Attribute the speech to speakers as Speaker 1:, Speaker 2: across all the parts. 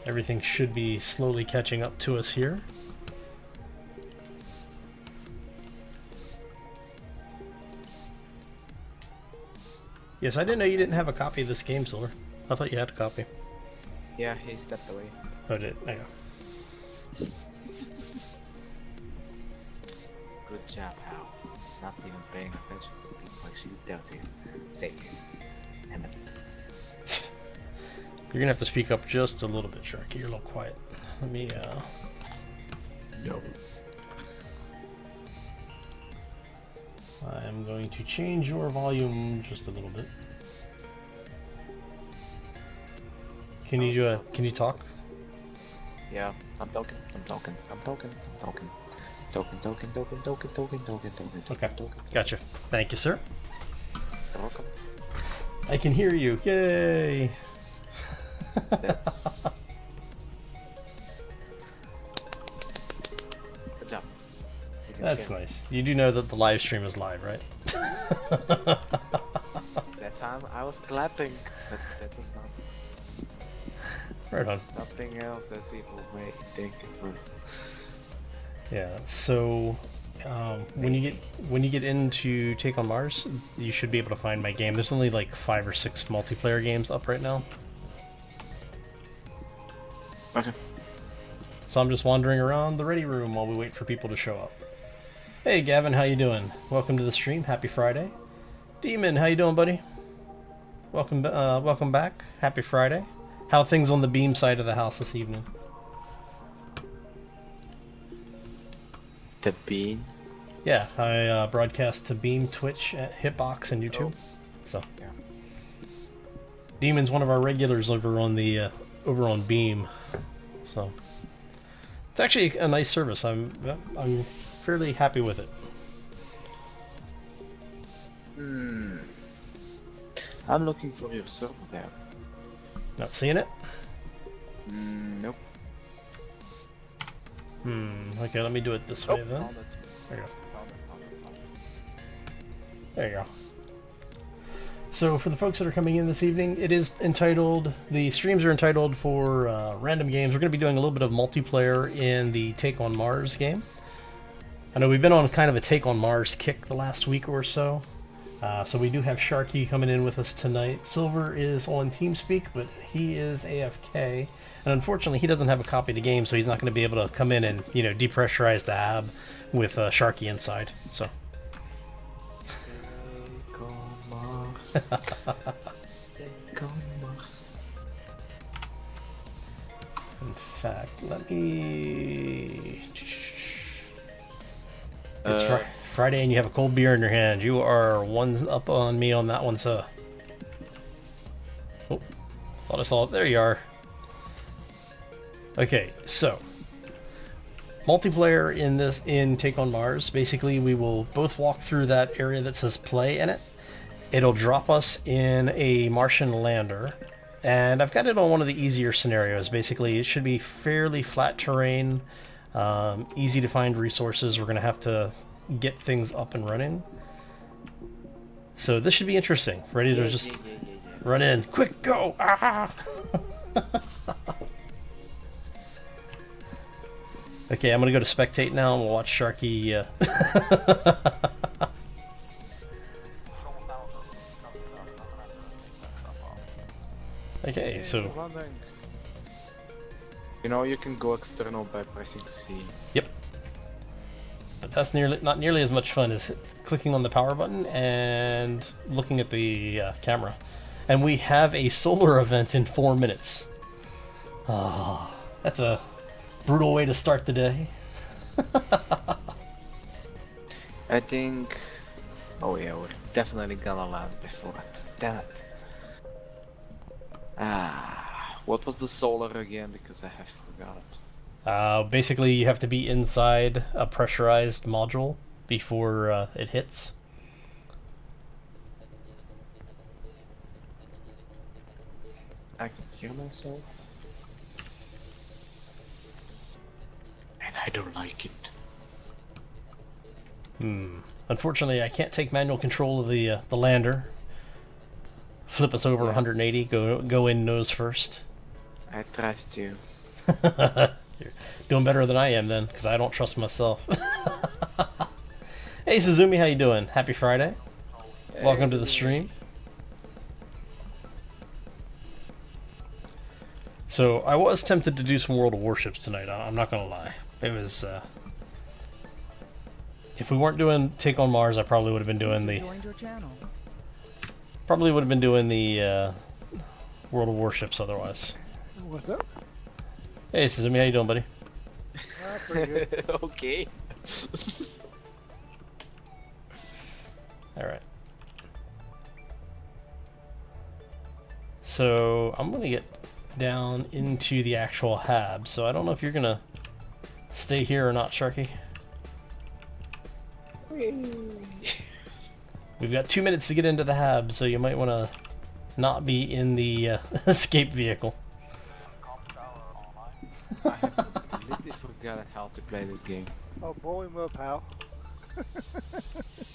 Speaker 1: Everything should be slowly catching up to us here. Yes, I didn't know you didn't have a copy of this game, Silver. I thought you had a copy.
Speaker 2: Yeah, he stepped away.
Speaker 1: Oh, did it? There you go.
Speaker 2: Good job, Hal. Not even paying attention to people like she dealt you. Save you. And that's it.
Speaker 1: You're gonna have to speak up just a little bit, Sharky. You're a little quiet. Let me,
Speaker 2: No.
Speaker 1: I'm going to change your volume just a little bit. Can you talk?
Speaker 2: Yeah, I'm talking. Token.
Speaker 1: Okay, gotcha. Thank you, sir.
Speaker 2: You're welcome.
Speaker 1: I can hear you. Yay!
Speaker 2: That's... Good job.
Speaker 1: That's nice. You do know that the live stream is live, right?
Speaker 2: That time I was clapping, but that was not...
Speaker 1: Right on.
Speaker 2: Nothing else that people may think it was.
Speaker 1: Yeah. So when you get into Take on Mars, you should be able to find my game. There's only like 5 or 6 multiplayer games up right now.
Speaker 2: Okay.
Speaker 1: So I'm just wandering around the ready room while we wait for people to show up. Hey Gavin, how you doing? Welcome to the stream. Happy Friday. Demon, how you doing, buddy? Welcome back. Happy Friday. How are things on the Beam side of the house this evening?
Speaker 2: The bean?
Speaker 1: Yeah, I broadcast to Beam, Twitch, Hitbox, and YouTube. So,
Speaker 2: Yeah.
Speaker 1: Demon's one of our regulars over on the over on Beam. So, it's actually a nice service. I'm fairly happy with it.
Speaker 2: I'm looking for your server there.
Speaker 1: Not seeing it?
Speaker 2: Nope.
Speaker 1: Okay, let me do it this way then.
Speaker 2: Found it.
Speaker 1: There you go.
Speaker 2: Found it.
Speaker 1: There you go. So for the folks that are coming in this evening, it is entitled, the streams are entitled for random games. We're going to be doing a little bit of multiplayer in the Take on Mars game. I know we've been on kind of a Take on Mars kick the last week or so. So we do have Sharky coming in with us tonight. Silver is on TeamSpeak, but he is AFK. And unfortunately, he doesn't have a copy of the game, so he's not going to be able to come in and, you know, depressurize the hab with Sharky inside. So.
Speaker 2: Take on Mars. Take on Mars.
Speaker 1: In fact, let me... It's Friday and you have a cold beer in your hand. You are one up on me on that one, sir. Oh, thought I saw it. There you are. Okay, so multiplayer in Take on Mars. Basically, we will both walk through that area that says play in it. It'll drop us in a Martian lander, and I've got it on one of the easier scenarios. Basically, it should be fairly flat terrain, easy to find resources. We're gonna have to get things up and running. So this should be interesting. Ready to just run in. Quick, go! Ah! Okay, I'm gonna go to spectate now and we'll watch Sharky. Okay, so.
Speaker 2: You know, you can go external by pressing C.
Speaker 1: Yep. But that's not nearly as much fun as clicking on the power button and looking at the camera. And we have a solar event in 4 minutes. Ah, that's a brutal way to start the day.
Speaker 2: I think... Oh yeah, we're definitely gonna land before it. Damn it. What was the solar again? Because I have forgot.
Speaker 1: Basically, you have to be inside a pressurized module before it hits.
Speaker 2: I can hear myself. And I don't like it.
Speaker 1: Unfortunately, I can't take manual control of the lander. flip us over 180, go in nose first.
Speaker 2: I trust you.
Speaker 1: You're doing better than I am then, because I don't trust myself. Hey Suzumi, how you doing? Happy Friday.
Speaker 2: Hey,
Speaker 1: Welcome to the stream. So I was tempted to do some World of Warships tonight. I'm not gonna lie. It was. If we weren't doing Take on Mars, I probably would have been doing the. Probably would have been doing the World of Warships otherwise.
Speaker 3: What's up?
Speaker 1: Hey Suzumi, how you doing, buddy?
Speaker 3: Pretty good.
Speaker 2: Okay.
Speaker 1: All right. So I'm gonna get down into the actual hab. So I don't know if you're gonna stay here or not, Sharky. We've got 2 minutes to get into the hab, so you might want to not be in the escape vehicle.
Speaker 2: I have completely forgot how to play this game.
Speaker 3: Oh, blow him up, Hal.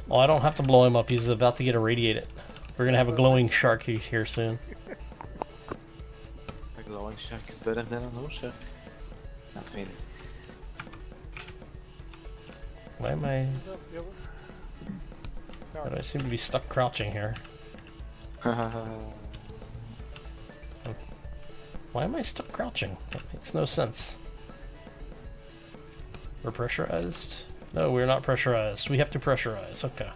Speaker 1: Well, I don't have to blow him up. He's about to get irradiated. We're gonna have a glowing shark here soon.
Speaker 2: A glowing shark is better than a no shark. Not really.
Speaker 1: Why am I...
Speaker 3: What's up, Silver?
Speaker 1: Why do I seem to be stuck crouching here? Why am I stuck crouching? That makes no sense. We're pressurized? No, we're not pressurized. We have to pressurize. Okay.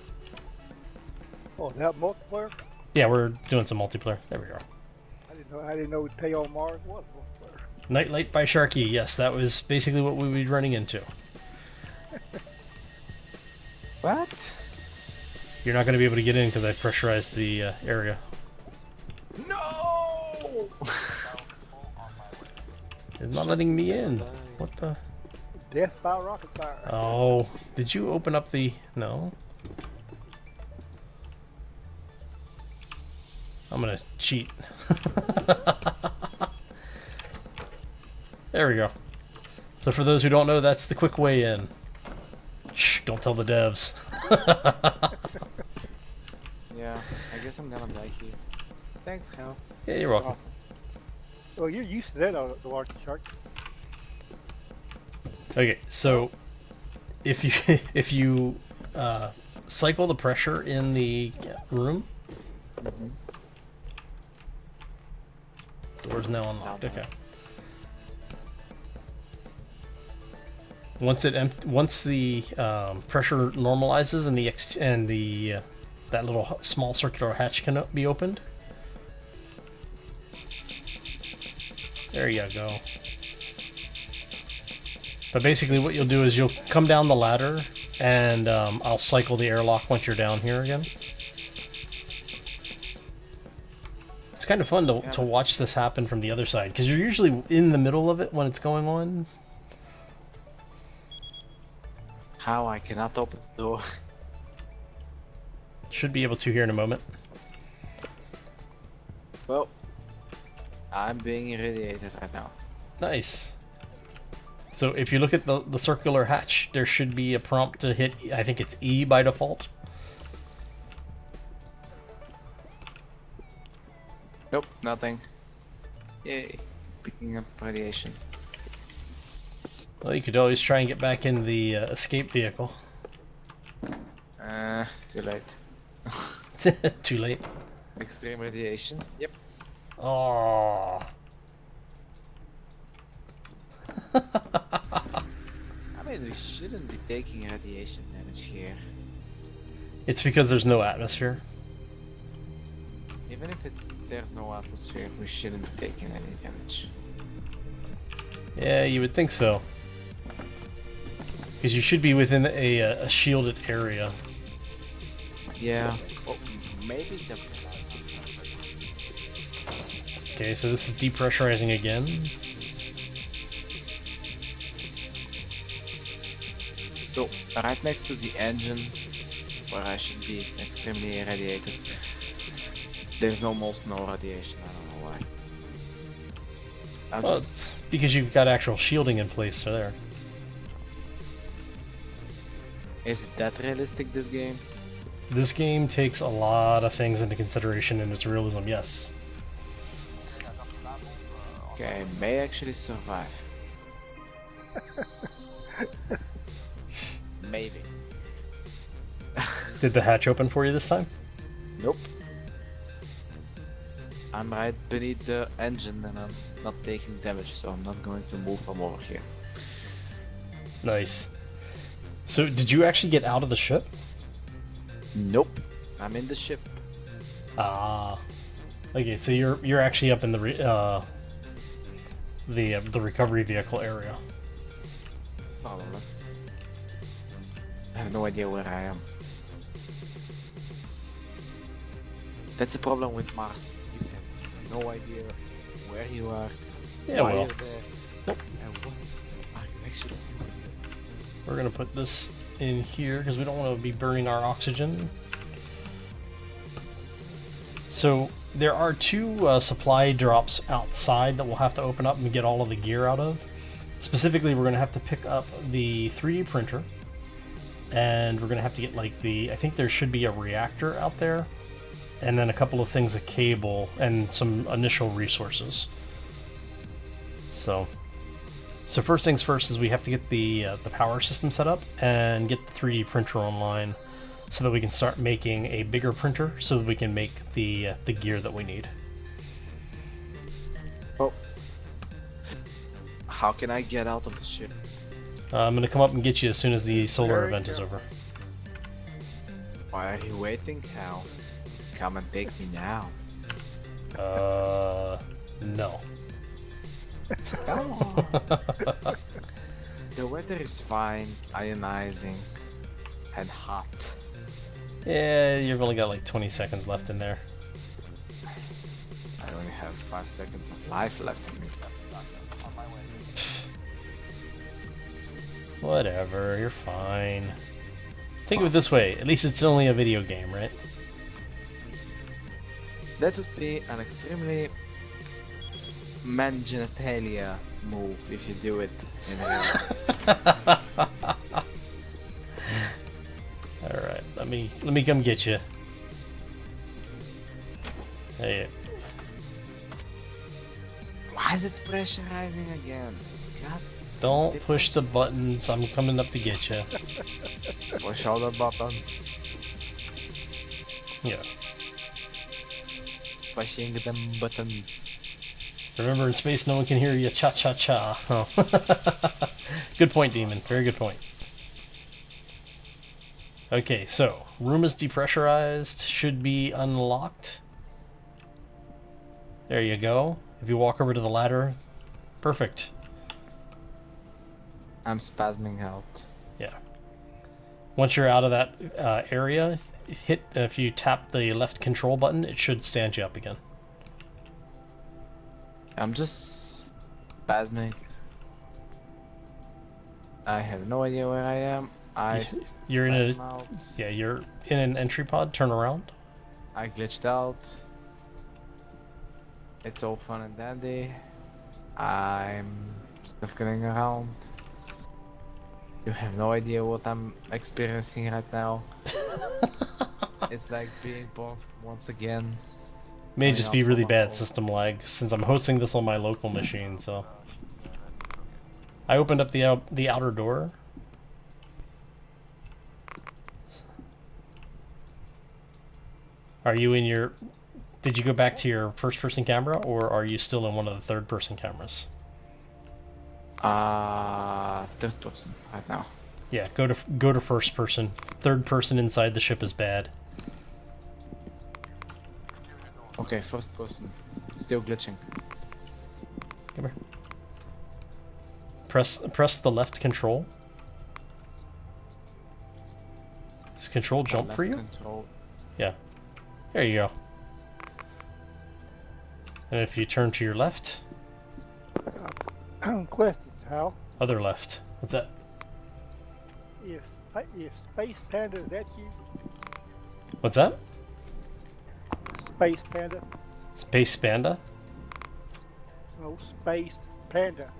Speaker 3: Oh, is that multiplayer?
Speaker 1: Yeah, we're doing some multiplayer. There we go.
Speaker 3: I didn't know Tay on Mars was multiplayer.
Speaker 1: Nightlight by Sharky. Yes, that was basically what we would be running into.
Speaker 2: What?
Speaker 1: You're not going to be able to get in because I pressurized the area.
Speaker 2: No!
Speaker 1: It's not letting me in. What the?
Speaker 3: Death by rocket fire.
Speaker 1: Oh, did you open up the... No? I'm going to cheat. There we go. So for those who don't know, that's the quick way in. Shh, don't tell the devs.
Speaker 2: Yeah, I guess I'm gonna die here. Thanks, Hal.
Speaker 1: Yeah, you're welcome.
Speaker 2: Awesome.
Speaker 3: Well, you're used to that, the large shark.
Speaker 1: Okay, so if you if you cycle the pressure in the room, door's now unlocked. Okay. Once the pressure normalizes and that little small circular hatch can be opened. There you go. But basically what you'll do is you'll come down the ladder and I'll cycle the airlock once you're down here again. It's kind of fun to watch this happen from the other side because you're usually in the middle of it when it's going on.
Speaker 2: How? I cannot open the door.
Speaker 1: Should be able to here in a moment.
Speaker 2: Well, I'm being irradiated right now.
Speaker 1: Nice. So if you look at the circular hatch, there should be a prompt to hit, I think it's E by default.
Speaker 2: Nope, nothing. Yay, picking up radiation.
Speaker 1: Well, you could always try and get back in the escape vehicle.
Speaker 2: Too late.
Speaker 1: Too late.
Speaker 2: Extreme radiation. Yep.
Speaker 1: Oh.
Speaker 2: I mean, we shouldn't be taking radiation damage here.
Speaker 1: It's because there's no atmosphere.
Speaker 2: Even if there's no atmosphere, we shouldn't be taking any damage.
Speaker 1: Yeah, you would think so. Because you should be within a shielded area.
Speaker 2: Yeah. Well, maybe the...
Speaker 1: Okay, so this is depressurizing again.
Speaker 2: So, right next to the engine, where I should be extremely irradiated, there's almost no radiation. I don't know why.
Speaker 1: Well, it's because you've got actual shielding in place there.
Speaker 2: Is it that realistic, this game?
Speaker 1: This game takes a lot of things into consideration in its realism, yes.
Speaker 2: Okay, I may actually survive. Maybe.
Speaker 1: Did the hatch open for you this time?
Speaker 2: Nope. I'm right beneath the engine and I'm not taking damage, so I'm not going to move from over here.
Speaker 1: Nice. So, did you actually get out of the ship?
Speaker 2: Nope. I'm in the ship.
Speaker 1: Ah. Okay, so you're actually up in the recovery vehicle area.
Speaker 2: Probably. I have no idea where I am. That's the problem with Mars. You have no idea where you are,
Speaker 1: Yeah,
Speaker 2: why
Speaker 1: well.
Speaker 2: you're there,
Speaker 1: Nope.
Speaker 2: and what are you actually doing.
Speaker 1: We're gonna put this in here because we don't want to be burning our oxygen. So there are two supply drops outside that we'll have to open up and get all of the gear out of. Specifically, we're gonna have to pick up the 3D printer, and we're gonna have to get like I think there should be a reactor out there, and then a couple of things of cable and some initial resources. So first things first is we have to get the power system set up and get the 3D printer online so that we can start making a bigger printer so that we can make the gear that we need.
Speaker 2: Oh. How can I get out of the ship?
Speaker 1: I'm going to come up and get you as soon as the solar
Speaker 3: Very
Speaker 1: event is
Speaker 3: good.
Speaker 1: over.
Speaker 2: Why are you waiting, Hal? Come and take me now.
Speaker 1: No.
Speaker 2: Come on. The weather is fine, ionizing, and hot.
Speaker 1: Yeah, you've only got like 20 seconds left in there.
Speaker 2: I only have 5 seconds of life left in me.
Speaker 1: Whatever, you're fine. Think of it this way, at least it's only a video game, right?
Speaker 2: That would be an extremely man genitalia move if you do it in real life.
Speaker 1: Alright, let me come get you. Hey,
Speaker 2: Why is it pressurizing again? God,
Speaker 1: don't push the buttons, I'm coming up to get you.
Speaker 2: push all the buttons.
Speaker 1: Yeah.
Speaker 2: Pushing them buttons.
Speaker 1: Remember, in space no one can hear you cha-cha-cha. Oh. Good point, Demon. Very good point. Okay, so, room is depressurized, should be unlocked. There you go. If you walk over to the ladder, perfect.
Speaker 2: I'm spasming out.
Speaker 1: Yeah. Once you're out of that area, if you tap the left control button, it should stand you up again.
Speaker 2: I'm just spasming. I have no idea where I am.
Speaker 1: You're in
Speaker 2: spasm
Speaker 1: a
Speaker 2: out.
Speaker 1: yeah, you're in an entry pod. Turn around.
Speaker 2: I glitched out. It's all fun and dandy. I'm sniffling around. You have no idea what I'm experiencing right now. It's like being born once again.
Speaker 1: May
Speaker 2: Oh,
Speaker 1: just
Speaker 2: yeah,
Speaker 1: be really
Speaker 2: I'm
Speaker 1: bad
Speaker 2: old.
Speaker 1: system lag since I'm hosting this on my local machine. So I opened up the outer door. Are you in your? Did you go back to your first-person camera, or are you still in one of the third-person cameras?
Speaker 2: Third person right now.
Speaker 1: Yeah, go to first person. Third person inside the ship is bad.
Speaker 2: Okay, first person. Still glitching.
Speaker 1: Come here. Press the left control. Does control jump for
Speaker 2: Left
Speaker 1: you?
Speaker 2: Control.
Speaker 1: Yeah. There you go. And if you turn to your left,
Speaker 3: Question, Hal.
Speaker 1: other left. What's that?
Speaker 3: Is Space Panda that you?
Speaker 1: What's that?
Speaker 3: Space Panda?
Speaker 1: Space Panda?
Speaker 3: No, Space Panda.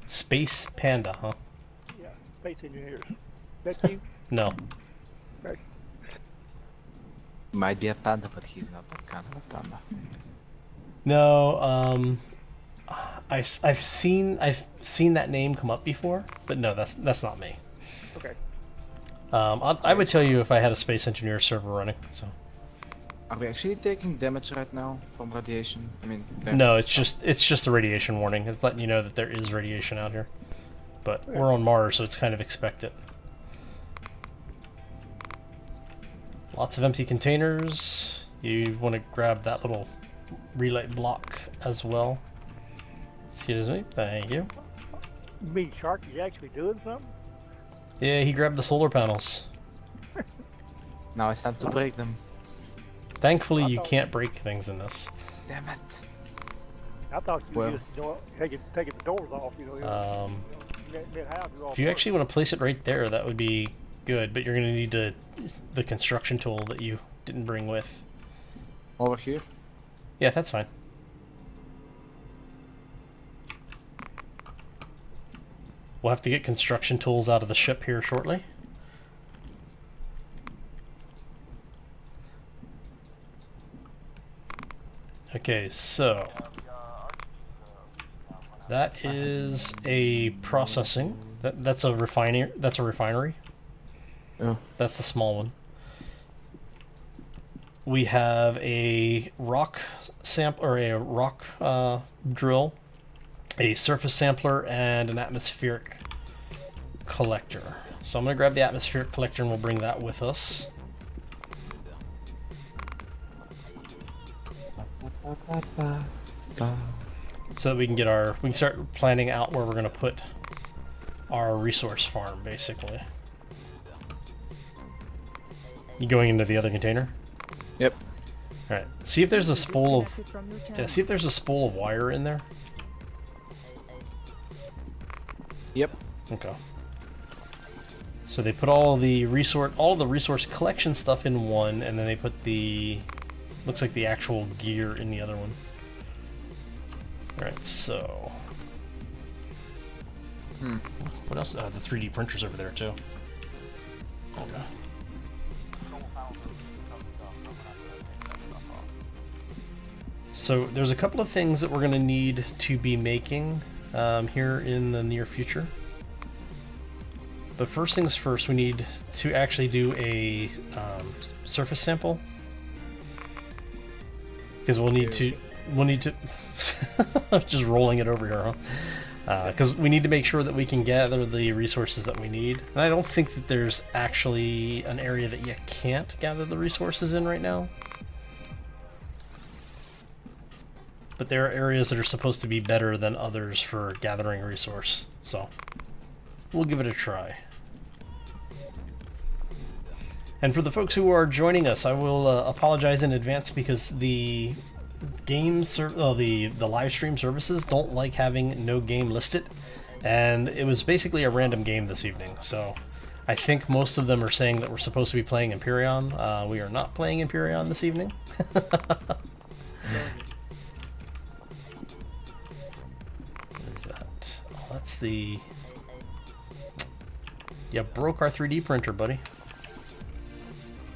Speaker 1: Space Panda, huh?
Speaker 3: Yeah, space engineers. That you?
Speaker 1: No.
Speaker 3: Okay.
Speaker 2: Might be a panda, but he's not that kind of a panda.
Speaker 1: No, I've seen that name come up before, but no, that's not me.
Speaker 3: Okay.
Speaker 1: I would tell you if I had a Space Engineer server running. So
Speaker 2: Are we actually taking damage right now from radiation? I mean,
Speaker 1: no,
Speaker 2: damage.
Speaker 1: it's just a radiation warning. It's letting you know that there is radiation out here. But we're on Mars, so it's kind of expected. Lots of empty containers. You want to grab that little relay block as well. Excuse me. Thank you.
Speaker 3: You mean Shark is actually doing something?
Speaker 1: Yeah, he grabbed the solar panels.
Speaker 2: Now it's time to break them.
Speaker 1: Thankfully,
Speaker 3: I
Speaker 1: you
Speaker 3: thought-
Speaker 1: can't break things in this.
Speaker 2: Damn it.
Speaker 3: I thought you
Speaker 2: Well-
Speaker 3: were just, taking the doors off,
Speaker 1: If you actually want to place it right there, that would be good, but you're going to need the construction tool that you didn't bring with.
Speaker 2: Over here?
Speaker 1: Yeah, that's fine. We'll have to get construction tools out of the ship here shortly. Okay, so that is a processing. That's a refinery. That's a refinery.
Speaker 2: Oh.
Speaker 1: That's the small one. We have a rock sample or a rock drill, a surface sampler, and an atmospheric collector. So I'm gonna grab the atmospheric collector and we'll bring that with us. So that we can start planning out where we're gonna put our resource farm, basically. You going into the other container?
Speaker 2: Yep.
Speaker 1: All right. See if there's a spool of see if there's a spool of wire in there.
Speaker 2: Yep.
Speaker 1: Okay. So they put all the resource collection stuff in one, and then they put the looks like the actual gear in the other one. All right. So. What else? The 3D printers over there too. Okay. So there's a couple of things that we're going to need to be making here in the near future. But first things first, we need to actually do a surface sample, because we'll need to just rolling it over here, huh? Because we need to make sure that we can gather the resources that we need. And I don't think that there's actually an area that you can't gather the resources in right now. But there are areas that are supposed to be better than others for gathering resource, so we'll give it a try. And for the folks who are joining us, I will apologize in advance because the the live stream services don't like having no game listed, and it was basically a random game this evening. So I think most of them are saying that we're supposed to be playing Empyrean. We are not playing Empyrean this evening. That's the... You broke our 3D printer, buddy.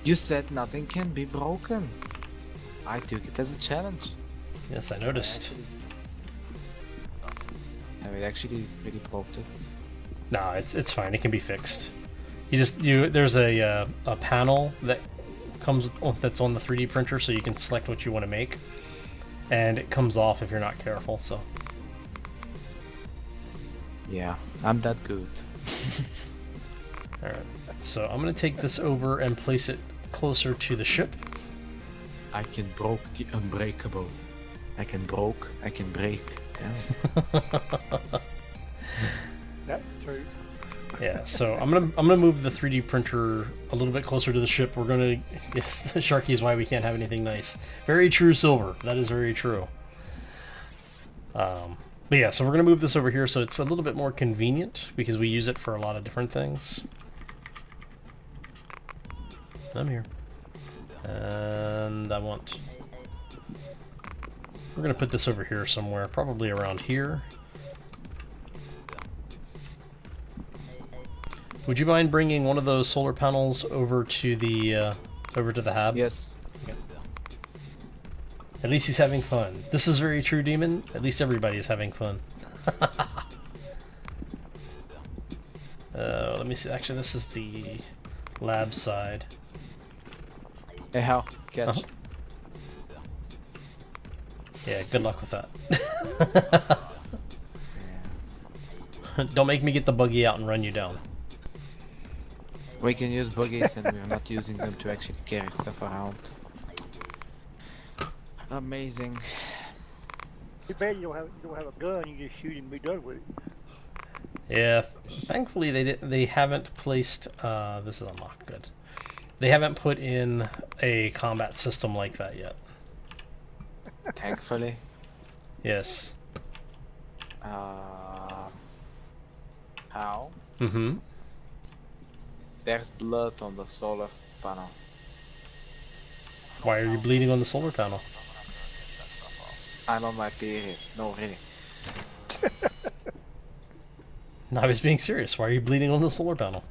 Speaker 2: You said nothing can be broken. I took it as a challenge.
Speaker 1: Yes, I noticed.
Speaker 2: And it actually really broke it.
Speaker 1: Nah, it's fine. It can be fixed. There's a panel that that's on the 3D printer, so you can select what you want to make, and it comes off if you're not careful. So.
Speaker 2: Yeah, I'm that good.
Speaker 1: Alright, so I'm going to take this over and place it closer to the ship.
Speaker 2: I can broke the unbreakable. I can break. Yeah.
Speaker 3: That's true.
Speaker 1: Yeah, so I'm gonna move the 3D printer a little bit closer to the ship. We're gonna yes, Sharky is why we can't have anything nice. Very true, Silver. That is very true. But yeah, so we're gonna move this over here so it's a little bit more convenient because we use it for a lot of different things. I'm here, and we're gonna put this over here somewhere, probably around here. Would you mind bringing one of those solar panels over to the hab?
Speaker 2: Yes.
Speaker 1: Okay. At least he's having fun. This is very true, Demon. At least everybody is having fun. Let me see. Actually, this is the lab side.
Speaker 2: Hey, how? Catch.
Speaker 1: Yeah, good luck with that. Don't make me get the buggy out and run you down.
Speaker 2: We can use buggies and we're not using them to actually carry stuff around. Amazing.
Speaker 3: Too bad you don't have a gun. You just shoot him and be done with it.
Speaker 1: Yeah, thankfully they haven't placed, this is unlocked, good. They haven't put in a combat system like that yet.
Speaker 2: Thankfully.
Speaker 1: Yes.
Speaker 2: How?
Speaker 1: Mm-hmm.
Speaker 2: There's blood on the solar panel.
Speaker 1: Why are you bleeding on the solar panel?
Speaker 2: I'm on my period. No, really.
Speaker 1: No, I was being serious. Why are you bleeding on the solar panel?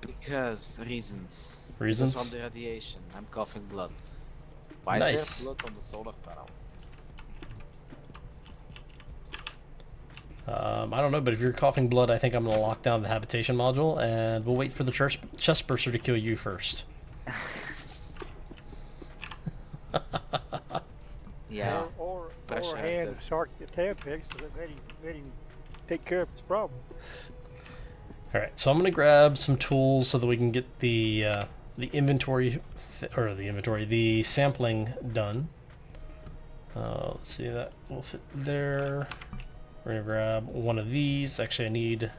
Speaker 2: Because reasons.
Speaker 1: Reasons?
Speaker 2: Just from the radiation. I'm coughing blood. Why
Speaker 1: Nice.
Speaker 2: is there blood on the solar panel?
Speaker 1: I don't know, but if you're coughing blood, I think I'm going to lock down the habitation module, and we'll wait for the chest burster to kill you first.
Speaker 2: Yeah.
Speaker 3: Or
Speaker 2: Pressure has
Speaker 3: hand
Speaker 2: the-
Speaker 3: Shark the Tampix so let him take care of his problem.
Speaker 1: Alright, so I'm going to grab some tools so that we can get the inventory, the sampling done. Let's see, that will fit there. We're going to grab one of these. Actually, I need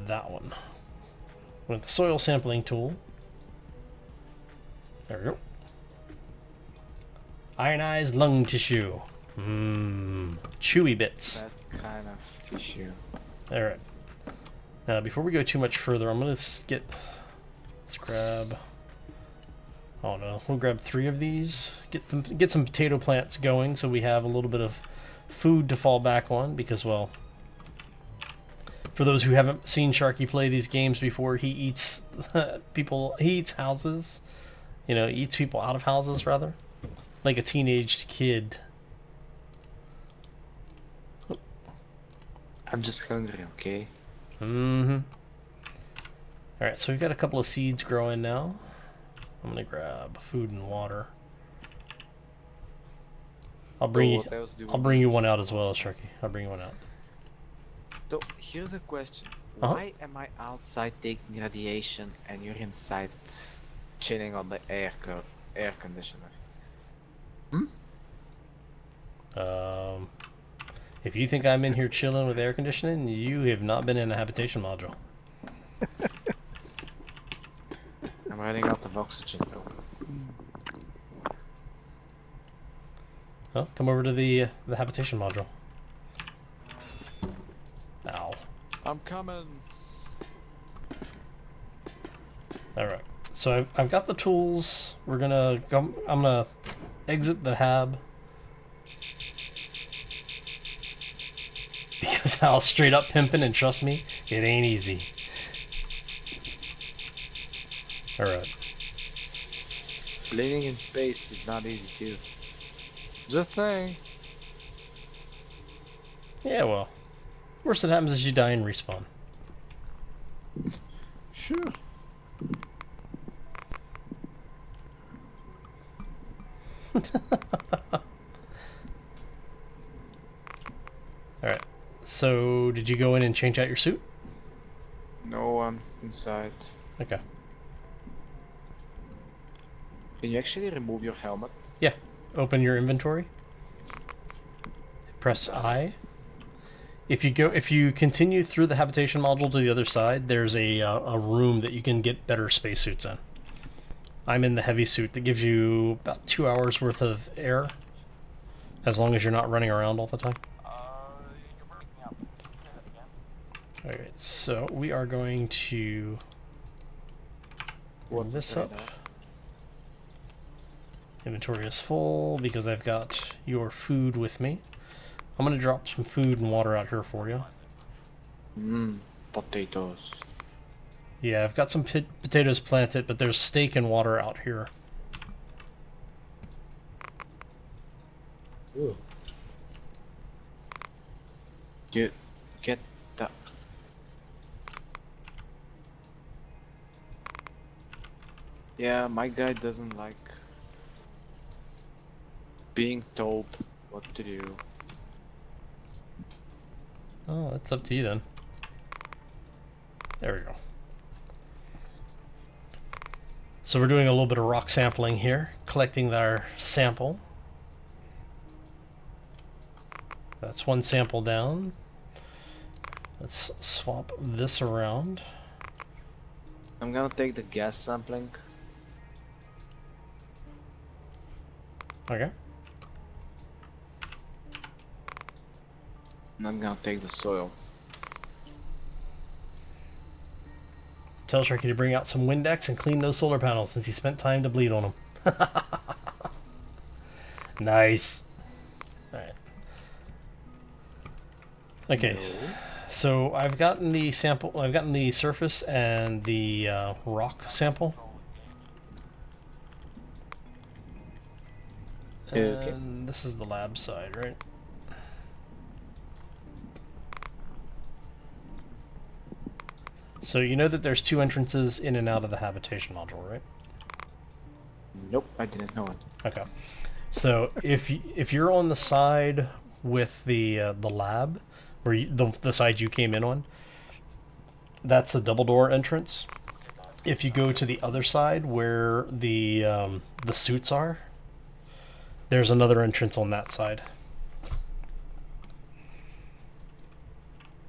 Speaker 1: that one. With the soil sampling tool. There we go. Ionized lung tissue. Chewy bits.
Speaker 2: Best kind of tissue.
Speaker 1: Alright. Now, before we go too much further, I'm going to let's grab... Oh no, we'll grab 3 of these. Get some potato plants going so we have a little bit of food to fall back on, because, well, for those who haven't seen Sharky play these games before, he eats people, he eats houses, you know, eats people out of houses, rather, like a teenaged kid.
Speaker 2: I'm just hungry, okay?
Speaker 1: Alright, so we've got a couple of seeds growing now. I'm gonna grab food and water. I'll bring you one out as well, Sharky. I'll bring you one out.
Speaker 2: So, here's a question.
Speaker 1: Uh-huh.
Speaker 2: Why am I outside taking radiation and you're inside chilling on the air conditioner?
Speaker 1: If you think I'm in here chilling with air conditioning, you have not been in a habitation module.
Speaker 2: I'm running out of oxygen though.
Speaker 1: Oh, come over to the habitation module. Ow.
Speaker 2: I'm coming.
Speaker 1: Alright, so I've got the tools. I'm gonna exit the hab. Because I'll straight up pimpin', and trust me, it ain't easy. Alright.
Speaker 2: Living in space is not easy too. Just saying.
Speaker 1: Yeah, well. Worst that happens is you die and respawn.
Speaker 2: Sure.
Speaker 1: Alright. So, did you go in and change out your suit?
Speaker 2: No, I'm inside.
Speaker 1: Okay.
Speaker 2: Can you actually remove your helmet?
Speaker 1: Yeah. Open your inventory. Press I. If you continue through the habitation module to the other side, there's a room that you can get better spacesuits in. I'm in the heavy suit that gives you about 2 hours worth of air, as long as you're not running around all the time.
Speaker 4: You're breaking up.
Speaker 1: Alright, so we are going to warm this up. Inventory is full because I've got your food with me. I'm going to drop some food and water out here for you.
Speaker 2: Potatoes.
Speaker 1: Yeah, I've got some potatoes planted, but there's steak and water out here.
Speaker 5: Ooh.
Speaker 2: Dude, get the... Yeah, my guy doesn't like being told what to do.
Speaker 1: Oh, that's up to you then. There we go. So we're doing a little bit of rock sampling here, collecting our sample. That's one sample down. Let's swap this around.
Speaker 2: I'm gonna take the gas sampling.
Speaker 1: Okay.
Speaker 2: And I'm gonna take the soil.
Speaker 1: Tell Sharky to bring out some Windex and clean those solar panels since he spent time to bleed on them. Nice. Alright. Okay, so I've gotten the sample, I've gotten the surface and the rock sample.
Speaker 2: Okay.
Speaker 1: And this is the lab side, right? So you know that there's two entrances in and out of the habitation module, right?
Speaker 2: Nope, I didn't know it.
Speaker 1: Okay. So if you're on the side with the lab, where the side you came in on, that's a double door entrance. If you go to the other side where the suits are, there's another entrance on that side.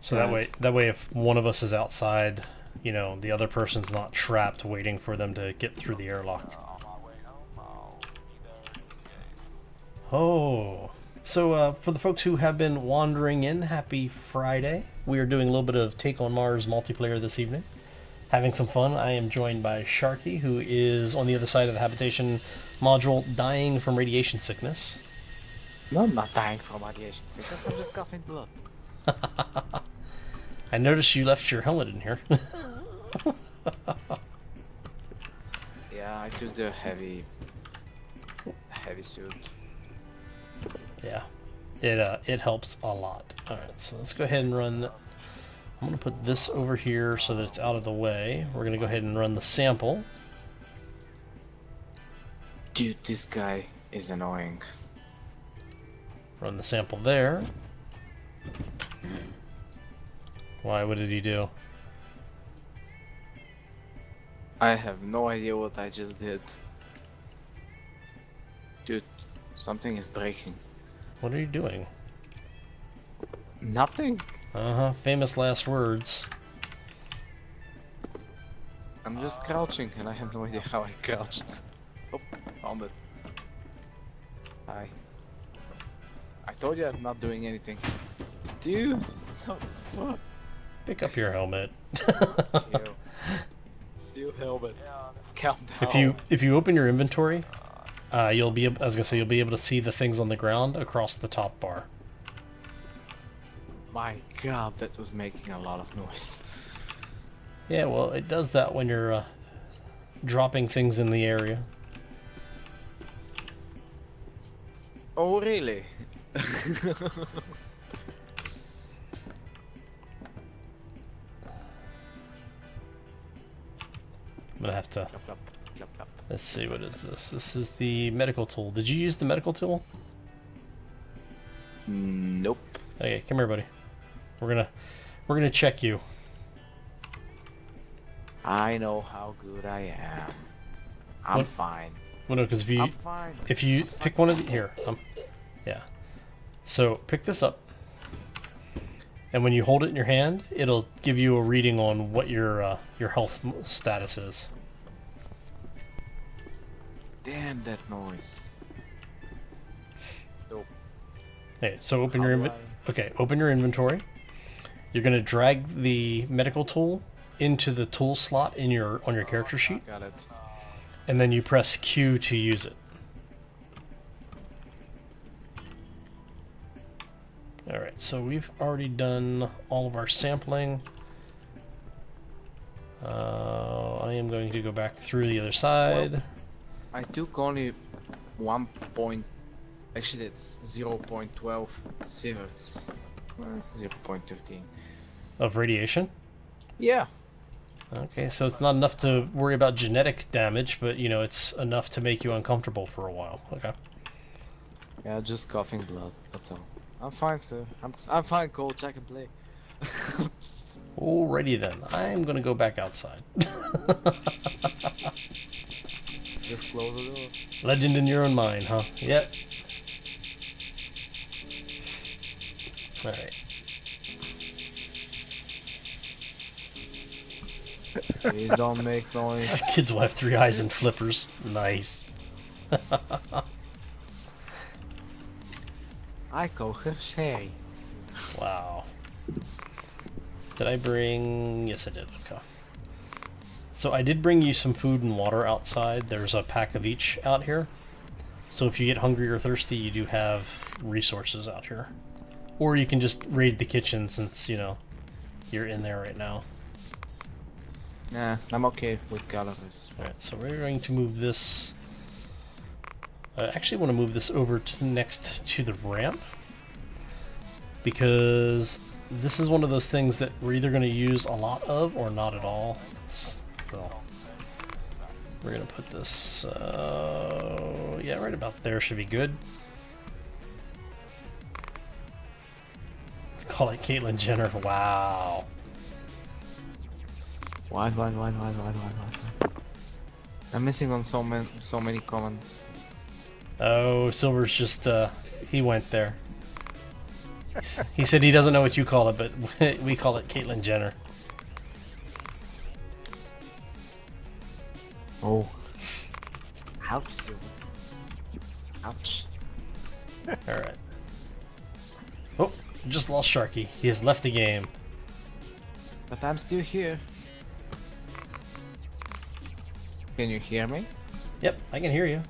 Speaker 1: So that way if one of us is outside, you know, the other person's not trapped waiting for them to get through the airlock.
Speaker 4: On my way home, I'll be there in 2 days.
Speaker 1: Oh. So for the folks who have been wandering in, happy Friday. We are doing a little bit of Take on Mars multiplayer this evening. Having some fun. I am joined by Sharky, who is on the other side of the habitation module, dying from radiation sickness.
Speaker 2: No, I'm not dying from radiation sickness, I'm just coughing blood.
Speaker 1: I noticed you left your helmet in here.
Speaker 2: Yeah, I took the heavy suit.
Speaker 1: Yeah, it helps a lot. All right, so let's go ahead and run. I'm gonna put this over here so that it's out of the way. We're gonna go ahead and run the sample.
Speaker 2: Dude, this guy is annoying.
Speaker 1: Run the sample there. Why? What did he do?
Speaker 2: I have no idea what I just did. Dude, something is breaking.
Speaker 1: What are you doing?
Speaker 2: Nothing.
Speaker 1: Famous last words.
Speaker 2: I'm just crouching and I have no idea how I crouched. Oh, found it. Hi. I told you I'm not doing anything. Dude, what the fuck?
Speaker 1: Pick up your helmet.
Speaker 2: Chill. Chill, helmet. Calm down.
Speaker 1: If you open your inventory, you'll be able, I was gonna say, you'll be able to see the things on the ground across the top bar.
Speaker 2: My god, that was making a lot of noise.
Speaker 1: Yeah, well, it does that when you're dropping things in the area.
Speaker 2: Oh, really?
Speaker 1: I'm gonna have to.
Speaker 2: Clap, clap, clap, clap.
Speaker 1: Let's see, what is this? This is the medical tool. Did you use the medical tool?
Speaker 2: Nope.
Speaker 1: Okay, come here, buddy. We're gonna check you.
Speaker 2: I know how good I am. I'm
Speaker 1: What?
Speaker 2: fine.
Speaker 1: Well, no, because
Speaker 2: I'm fine.
Speaker 1: if you pick one of the here, yeah. So pick this up, and when you hold it in your hand, it'll give you a reading on what your health status is.
Speaker 2: Damn that noise. Nope.
Speaker 1: Okay, so open
Speaker 2: How
Speaker 1: your
Speaker 2: do
Speaker 1: open your inventory. You're gonna drag the medical tool into the tool slot in on your character sheet,
Speaker 2: Got it.
Speaker 1: and then you press Q to use it. Alright, so we've already done all of our sampling. I am going to go back through the other side.
Speaker 2: I took only 1 point. Actually, it's 0.12 sieverts. 0.13.
Speaker 1: Of radiation?
Speaker 2: Yeah.
Speaker 1: Okay, so it's not enough to worry about genetic damage, but you know, it's enough to make you uncomfortable for a while. Okay.
Speaker 2: Yeah, just coughing blood. That's all. I'm fine, sir. I'm fine, coach. I can play.
Speaker 1: Alrighty then. I'm gonna go back outside.
Speaker 2: Just close the door.
Speaker 1: Legend in your own mind, huh? Yep. Alright.
Speaker 2: Please don't make noise.
Speaker 1: These kids will have 3 eyes and flippers. Nice.
Speaker 2: I call her Sherry.
Speaker 1: Wow. Did I bring... Yes, I did. Okay. So I did bring you some food and water outside. There's a pack of each out here. So if you get hungry or thirsty, you do have resources out here. Or you can just raid the kitchen since, you know, you're in there right now.
Speaker 2: Nah, I'm okay with calories.
Speaker 1: Alright, so we're going to move this... I actually want to move this over to next to the ramp. Because this is one of those things that we're either going to use a lot of or not at all. So we're going to put this... yeah, right about there should be good. Call it Caitlyn Jenner. Wow.
Speaker 2: Why? I'm missing on so many comments.
Speaker 1: Oh, Silver's just, he went there. He said he doesn't know what you call it, but we call it Caitlyn Jenner.
Speaker 2: Oh. Ouch, Silver. Ouch.
Speaker 1: Alright. Oh, just lost Sharky. He has left the game.
Speaker 2: But I'm still here. Can you hear me?
Speaker 1: Yep, I can hear you.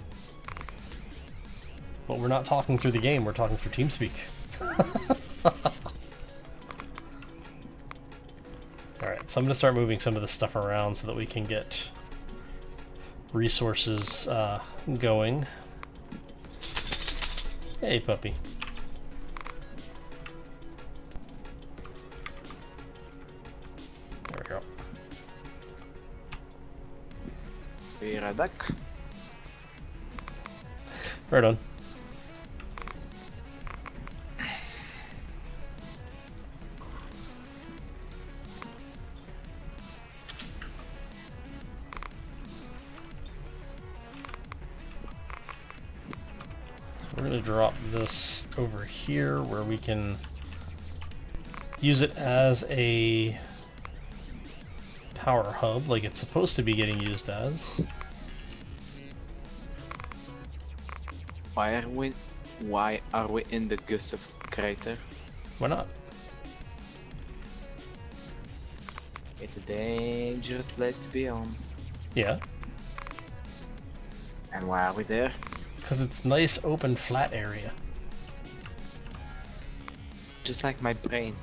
Speaker 1: But we're not talking through the game, we're talking through TeamSpeak. Alright, so I'm going to start moving some of the stuff around so that we can get resources going. Hey, puppy. There we go.
Speaker 2: Be right back.
Speaker 1: Right on. We're going to drop this over here where we can use it as a power hub like it's supposed to be getting used as.
Speaker 2: Why are we in the Gustav crater?
Speaker 1: Why not?
Speaker 2: It's a dangerous place to be on.
Speaker 1: Yeah,
Speaker 2: And why are we there?
Speaker 1: because it's nice open flat area.
Speaker 2: Just like my brain.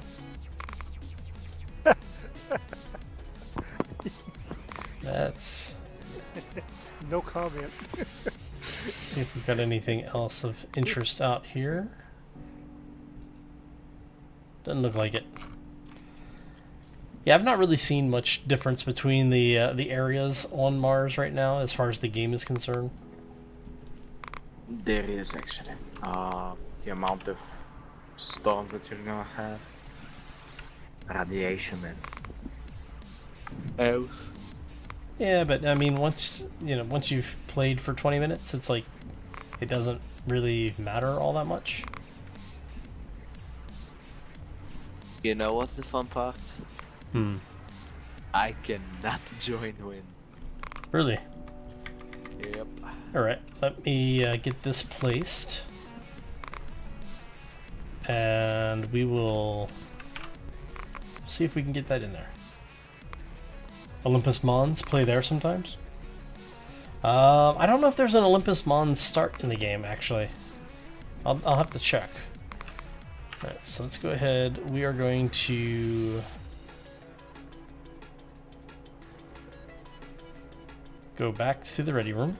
Speaker 1: That's...
Speaker 3: No comment.
Speaker 1: See if we've got anything else of interest out here. Doesn't look like it. Yeah, I've not really seen much difference between the areas on Mars right now as far as the game is concerned.
Speaker 2: There is actually. The amount of storms that you're gonna have. Radiation and else.
Speaker 1: Yeah, but I mean, once you've played for 20 minutes, it's like it doesn't really matter all that much.
Speaker 2: You know what's the fun part? I cannot join win.
Speaker 1: Really?
Speaker 2: Yep.
Speaker 1: All right, let me get this placed, and we will see if we can get that in there. Olympus Mons play there sometimes. I don't know if there's an Olympus Mons start in the game actually. I'll have to check. All right, so let's go ahead. We are going to go back to the ready room.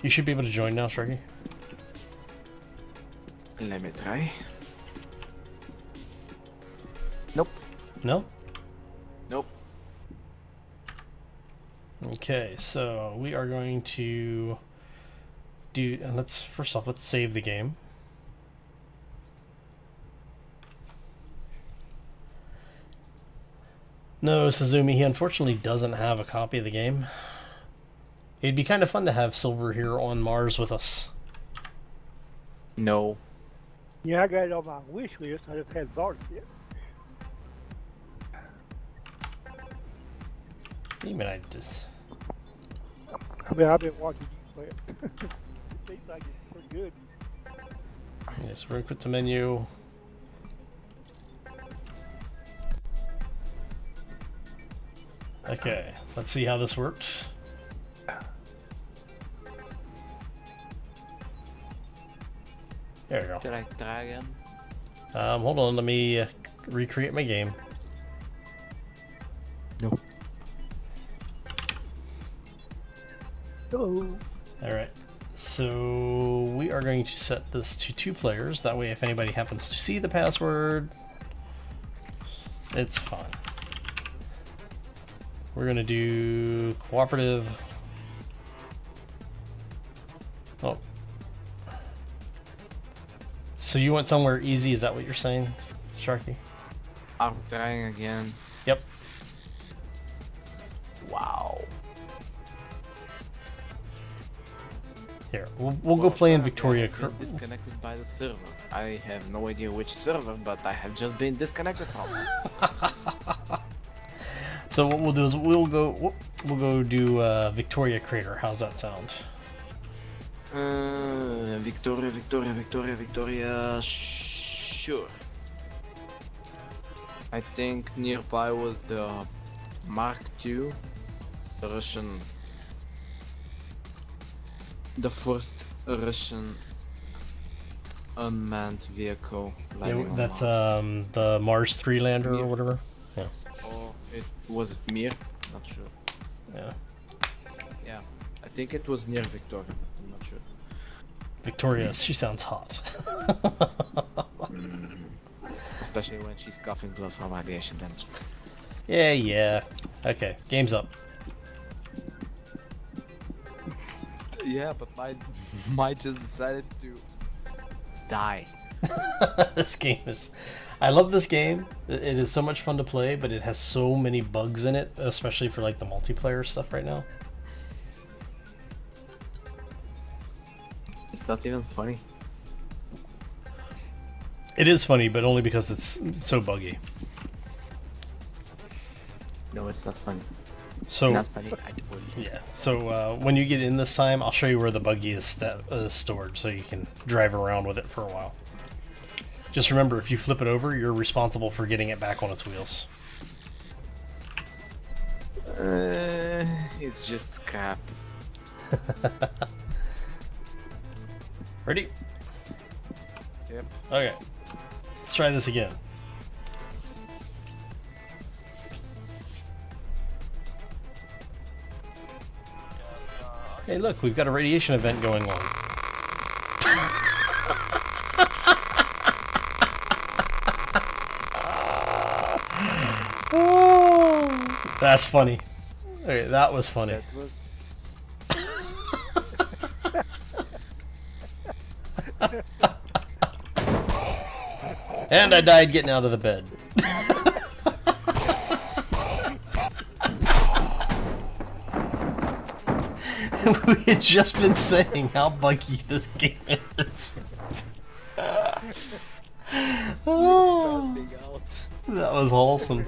Speaker 1: You should be able to join now, Sharky.
Speaker 2: Let me try. Nope.
Speaker 1: No?
Speaker 2: Nope.
Speaker 1: Okay, so we are going to do, and first off, let's save the game. No, Suzumi, he unfortunately doesn't have a copy of the game. It'd be kind of fun to have Silver here on Mars with us.
Speaker 2: No.
Speaker 3: Yeah, I got it on my wish list. I just haven't bought it yet.
Speaker 1: Even I just...
Speaker 3: I mean, I've been watching you play it. It seems like it's pretty good.
Speaker 1: Yes, we're going to quit the menu. Okay, let's see how this works. There we go.
Speaker 2: Should I try again?
Speaker 1: Hold on, let me recreate my game.
Speaker 2: No.
Speaker 3: Hello.
Speaker 1: Alright, so we are going to set this to 2 players. That way if anybody happens to see the password, it's fine. We're going to do cooperative. Oh. So you went somewhere easy, is that what you're saying, Sharky?
Speaker 2: I'm trying again.
Speaker 1: Yep.
Speaker 2: Wow.
Speaker 1: Here, we'll go play in Victoria.
Speaker 2: I've been disconnected by the server. I have no idea which server, but I have just been disconnected from it.
Speaker 1: So what we'll do is we'll go do Victoria Crater. How's that sound?
Speaker 2: Victoria. Sure. I think nearby was the Mark II, the first Russian unmanned vehicle.
Speaker 1: Yeah, that's the Mars 3 lander or whatever. Yeah.
Speaker 2: Oh, it was Mir. Not sure.
Speaker 1: Yeah.
Speaker 2: Yeah, I think it was near Victoria. I'm not sure.
Speaker 1: Victoria, she sounds hot.
Speaker 2: Especially when she's coughing blood from radiation damage.
Speaker 1: Yeah. Okay, game's up.
Speaker 2: Yeah, but mine just decided to die.
Speaker 1: This game is... I love this game. It is so much fun to play, but it has so many bugs in it, especially for like the multiplayer stuff right now.
Speaker 2: It's not even funny.
Speaker 1: It is funny, but only because it's so buggy.
Speaker 2: No, it's not funny.
Speaker 1: So
Speaker 2: Not funny. I told you.
Speaker 1: yeah. So when you get in this time, I'll show you where the buggy is stored, so you can drive around with it for a while. Just remember, if you flip it over, you're responsible for getting it back on its wheels.
Speaker 2: It's just scrap.
Speaker 1: Ready?
Speaker 2: Yep.
Speaker 1: Okay. Let's try this again. Hey, look, we've got a radiation event going on. Oh, that's funny. Okay, that was funny.
Speaker 2: That was.
Speaker 1: And I died getting out of the bed. We had just been saying how buggy this game is. Oh, that was wholesome.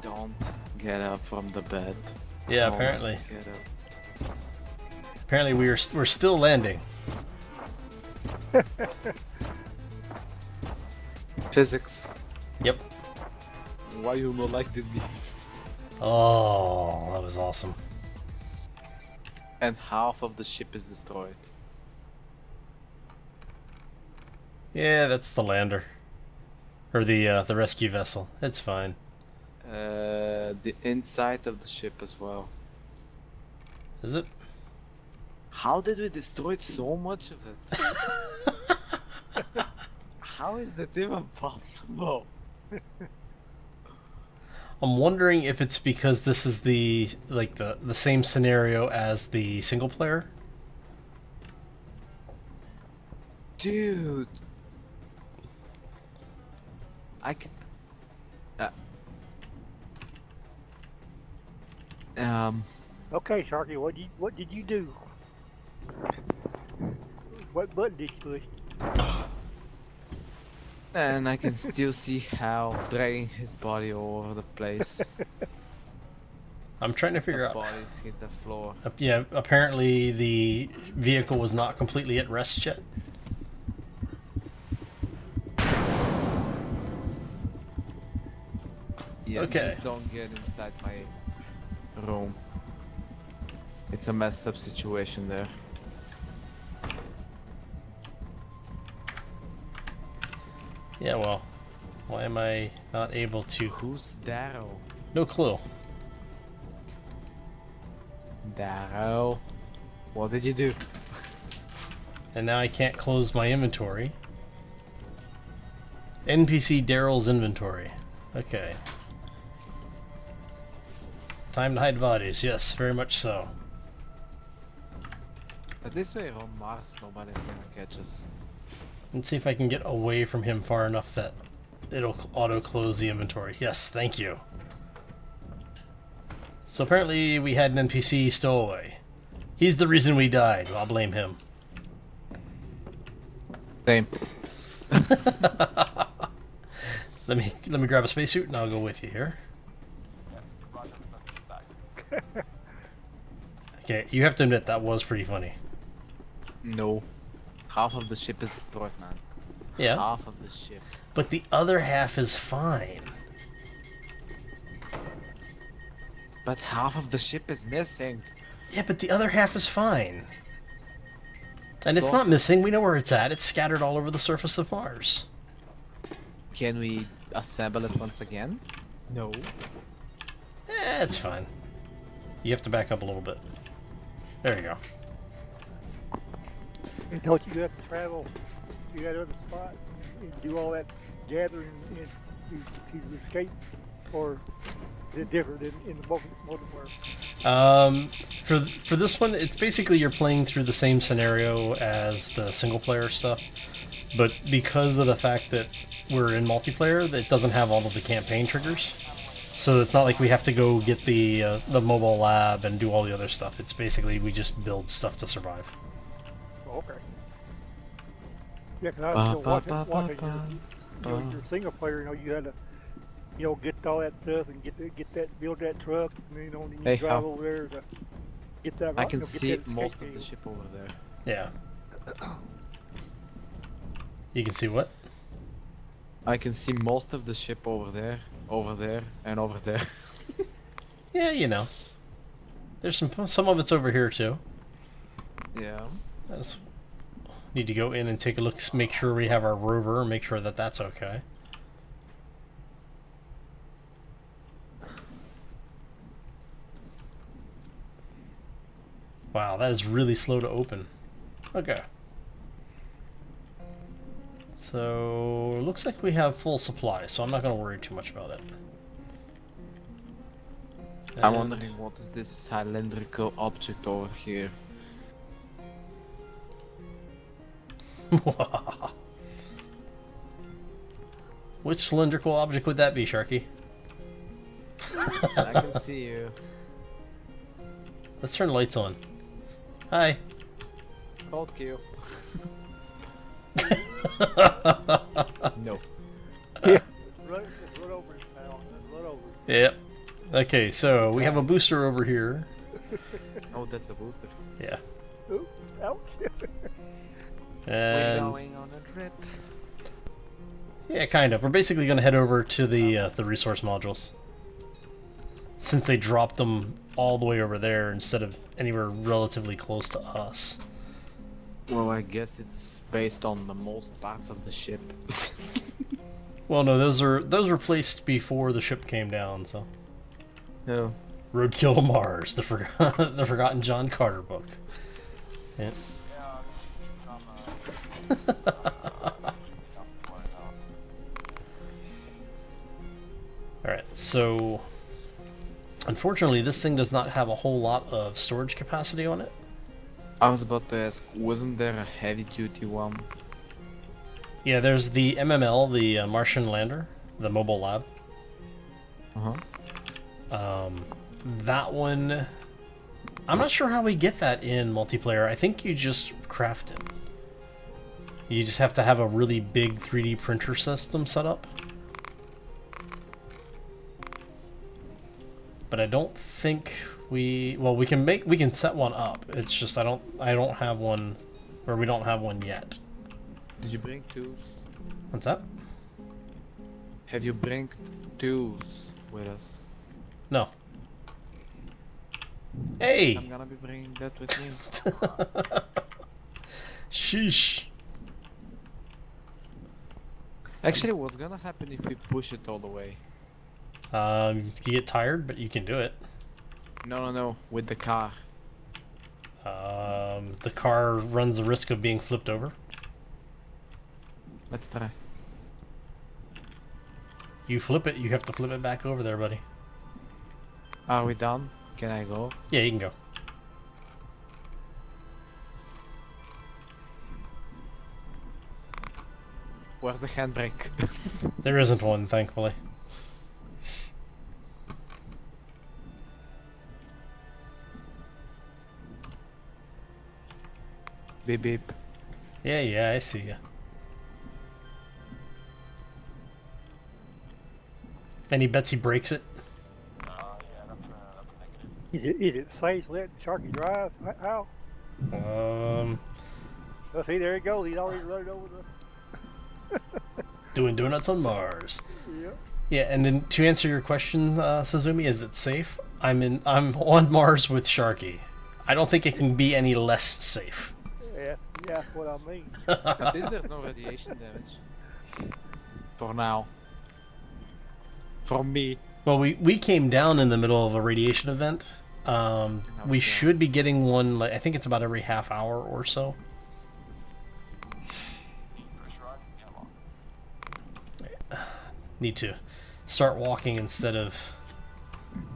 Speaker 2: Don't get up from the bed.
Speaker 1: Yeah,
Speaker 2: Don't
Speaker 1: apparently.
Speaker 2: Get up.
Speaker 1: Apparently we're still landing.
Speaker 2: Physics.
Speaker 1: Yep.
Speaker 2: Why you not like this game?
Speaker 1: Oh, that was awesome.
Speaker 2: And half of the ship is destroyed.
Speaker 1: Yeah, that's the lander. Or the rescue vessel. It's fine.
Speaker 2: The inside of the ship as well.
Speaker 1: Is it?
Speaker 2: How did we destroy so much of it? How is that even possible?
Speaker 1: I'm wondering if it's because this is the same scenario as the single player.
Speaker 2: Dude, I can.
Speaker 3: Okay, Sharky, what did you do? What button did you push?
Speaker 2: And I can still see Hal dragging his body all over the place.
Speaker 1: I'm trying to figure
Speaker 2: The
Speaker 1: out.
Speaker 2: bodies hit the floor.
Speaker 1: Yeah, apparently the vehicle was not completely at rest yet.
Speaker 2: Yeah,
Speaker 1: Okay.
Speaker 2: just don't get inside my room. It's a messed up situation there.
Speaker 1: Yeah, well, why am I not able to?
Speaker 2: Who's Darrow?
Speaker 1: No clue.
Speaker 2: Darrow? What did you do?
Speaker 1: And now I can't close my inventory. NPC Daryl's inventory. Okay. Time to hide bodies. Yes, very much so.
Speaker 2: At least we're on Mars, nobody's gonna catch us.
Speaker 1: Let's see if I can get away from him far enough that it'll auto-close the inventory. Yes, thank you. So apparently we had an NPC stowaway. He's the reason we died. I'll blame him.
Speaker 2: Same.
Speaker 1: Let me grab a spacesuit and I'll go with you here.
Speaker 4: Yeah, Roger, that's back.
Speaker 1: Okay, you have to admit that was pretty funny.
Speaker 2: No. Half of the ship is destroyed, man.
Speaker 1: Yeah,
Speaker 2: Half of the ship.
Speaker 1: but the other half is fine.
Speaker 2: But half of the ship is missing.
Speaker 1: Yeah, but the other half is fine. And it's
Speaker 2: So-
Speaker 1: not missing. We know where it's at. It's scattered all over the surface of Mars.
Speaker 2: Can we assemble it once again? No.
Speaker 1: It's fine. You have to back up a little bit. There you go.
Speaker 3: And don't you have to travel to that other spot and do all that gathering to escape? Or is it different in the multiplayer?
Speaker 1: For this one, it's basically you're playing through the same scenario as the single player stuff, but because of the fact that we're in multiplayer, that it doesn't have all of the campaign triggers. So it's not like we have to go get the mobile lab and do all the other stuff. It's basically we just build stuff to survive.
Speaker 3: Oh, okay. Yeah, because I was still watching your single player. You know, you had to, get all that stuff and build that truck, and then you
Speaker 2: Hey,
Speaker 3: drive
Speaker 2: Hal.
Speaker 3: over there to get that.
Speaker 2: I can
Speaker 3: get
Speaker 2: see
Speaker 3: that escape
Speaker 2: most of
Speaker 3: cave.
Speaker 2: the ship over there.
Speaker 1: Yeah. You can see what?
Speaker 2: I can see most of the ship over there, and over there.
Speaker 1: Yeah, there's some of it's over here too.
Speaker 2: Yeah.
Speaker 1: That's need to go in and take a look, make sure we have our rover, make sure that that's okay. Wow, that is really slow to open. Okay. So, looks like we have full supply, so I'm not going to worry too much about it.
Speaker 2: I'm
Speaker 1: And-
Speaker 2: wondering what is this cylindrical object over here.
Speaker 1: Which cylindrical object would that be, Sharky?
Speaker 2: I can see you.
Speaker 1: Let's turn lights on. Hi.
Speaker 2: Hold Q. No.
Speaker 3: Run over it, pal. Run over it.
Speaker 1: Yep. Okay, so we have a booster over here.
Speaker 2: Oh, that's the booster.
Speaker 1: Yeah.
Speaker 3: Ooh, ouch.
Speaker 2: We're
Speaker 1: And
Speaker 2: going on a trip.
Speaker 1: yeah, kind of. We're basically going to head over to the resource modules, since they dropped them all the way over there instead of anywhere relatively close to us.
Speaker 2: Well, I guess it's based on the most parts of the ship.
Speaker 1: Well, no, those were placed before the ship came down. So,
Speaker 2: No.
Speaker 1: Roadkill to Mars, the the Forgotten John Carter book. Yeah.
Speaker 4: Yeah,
Speaker 1: All right, so unfortunately, this thing does not have a whole lot of storage capacity on it.
Speaker 2: I was about to ask, wasn't there a heavy-duty one?
Speaker 1: Yeah, there's the MML, the Martian Lander, the mobile lab.
Speaker 2: Uh-huh.
Speaker 1: That one, I'm not sure how we get that in multiplayer. I think you just craft it. You just have to have a really big 3D printer system set up. But I don't think we can set one up. It's just I don't have one, or we don't have one yet.
Speaker 2: Did you bring tools?
Speaker 1: What's that?
Speaker 2: Have you bring tools with us?
Speaker 1: No. Hey!
Speaker 2: I'm gonna be bringing that with me.
Speaker 1: Sheesh.
Speaker 2: Actually, what's gonna happen if we push it all the way?
Speaker 1: You get tired, but you can do it.
Speaker 2: No, with the car.
Speaker 1: The car runs the risk of being flipped over.
Speaker 2: Let's try.
Speaker 1: You flip it, you have to flip it back over there, buddy.
Speaker 2: Are we done? Can I go?
Speaker 1: Yeah, you can go.
Speaker 2: Where's the handbrake?
Speaker 1: There isn't one, thankfully.
Speaker 2: Beep beep.
Speaker 1: Yeah, I see ya. Any bets he breaks it?
Speaker 4: yeah, that's a negative.
Speaker 3: Is it safe letting Sharky drive? How? Oh, see, there he goes. He's already running over the.
Speaker 1: Doing donuts on Mars.
Speaker 3: Yep.
Speaker 1: Yeah, and then to answer your question, Suzumi, is it safe? I'm on Mars with Sharky. I don't think it can be any less safe.
Speaker 3: Yeah, that's what I mean.
Speaker 2: At least there's no radiation damage. For now. From me.
Speaker 1: Well, we came down in the middle of a radiation event. We should be getting one, like, I think it's about every half hour or so.
Speaker 4: First ride, yeah, long.
Speaker 1: Need to start walking instead of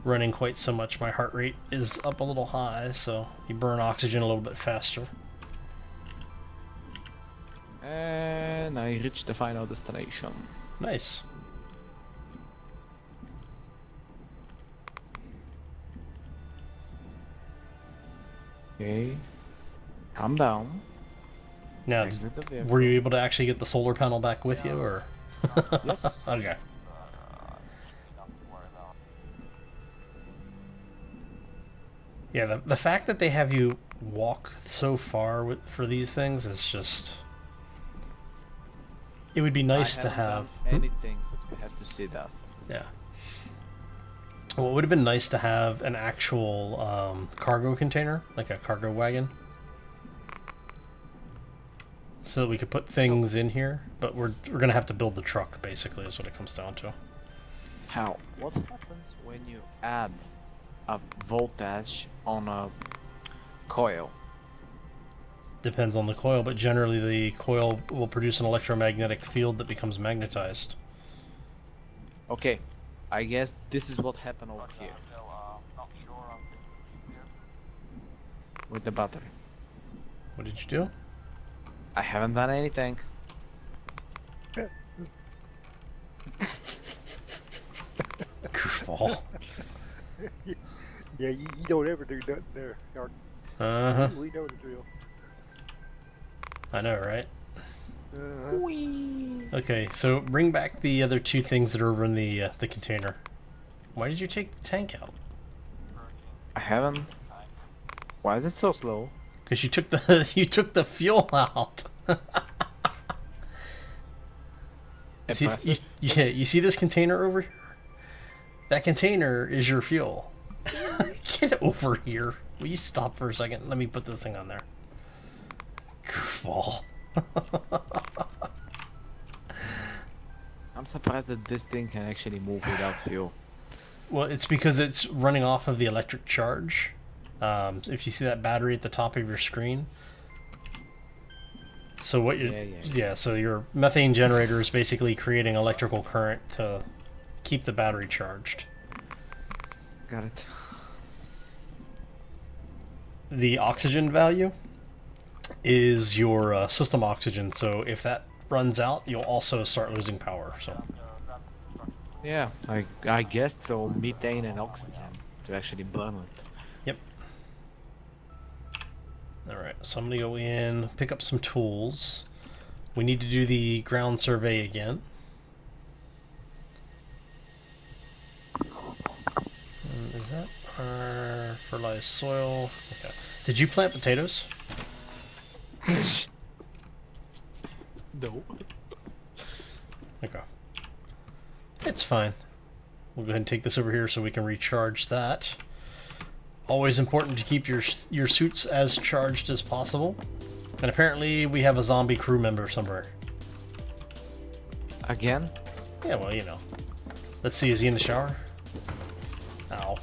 Speaker 1: running quite so much. My heart rate is up a little high, so you burn oxygen a little bit faster.
Speaker 2: And I reached the final destination.
Speaker 1: Nice.
Speaker 2: Okay. Calm down.
Speaker 1: Now,
Speaker 2: Exit the vehicle.
Speaker 1: were you able to actually get the solar panel back with you, or?
Speaker 2: Yes.
Speaker 1: Okay.
Speaker 4: Nothing to worry about.
Speaker 1: Yeah, the fact that they have you walk so far for these things is just... It would be nice
Speaker 2: I
Speaker 1: to
Speaker 2: haven't
Speaker 1: have...
Speaker 2: done anything, but we have to see that.
Speaker 1: Yeah. Well, it would have been nice to have an actual cargo container, like a cargo wagon. So that we could put things in here, but we're gonna have to build the truck, basically, is what it comes down to.
Speaker 2: How? What happens when you add a voltage on a coil?
Speaker 1: Depends on the coil, but generally the coil will produce an electromagnetic field that becomes magnetized.
Speaker 2: Okay, I guess this is what happened over
Speaker 4: But
Speaker 2: here
Speaker 4: still, not sure on this procedure.
Speaker 2: with the battery.
Speaker 1: What did you do?
Speaker 2: I haven't done anything.
Speaker 1: Goofball.
Speaker 3: Yeah, you don't ever do nothing there, Sharky.
Speaker 1: Uh-huh.
Speaker 3: We know the drill.
Speaker 1: I know, right?
Speaker 3: Uh-huh.
Speaker 1: Okay, so bring back the other two things that are over in the container. Why did you take the tank out?
Speaker 2: I haven't. Why is it so slow?
Speaker 1: Because you took the you took the fuel out. See,
Speaker 2: Impressive.
Speaker 1: you see this container over here? That container is your fuel. Get over here. Will you stop for a second? Let me put this thing on there. Goofball.
Speaker 2: I'm surprised that this thing can actually move without fuel.
Speaker 1: Well, it's because it's running off of the electric charge. If you see that battery at the top of your screen. So what you so your methane generator is basically creating electrical current to keep the battery charged.
Speaker 2: Got it.
Speaker 1: The oxygen value is your system oxygen, so if that runs out, you'll also start losing power. So
Speaker 2: Yeah, I guessed so. Methane and oxygen to actually burn it.
Speaker 1: yep. Alright, so I'm gonna go in, pick up some tools. We need to do the ground survey again. Is that our fertilized soil? Okay. Did you plant potatoes?
Speaker 2: No.
Speaker 1: Okay. It's fine. We'll go ahead and take this over here so we can recharge that. Always important to keep your suits as charged as possible. And apparently we have a zombie crew member somewhere.
Speaker 2: Again?
Speaker 1: Yeah, well, you know. Let's see, is he in the shower? Ow.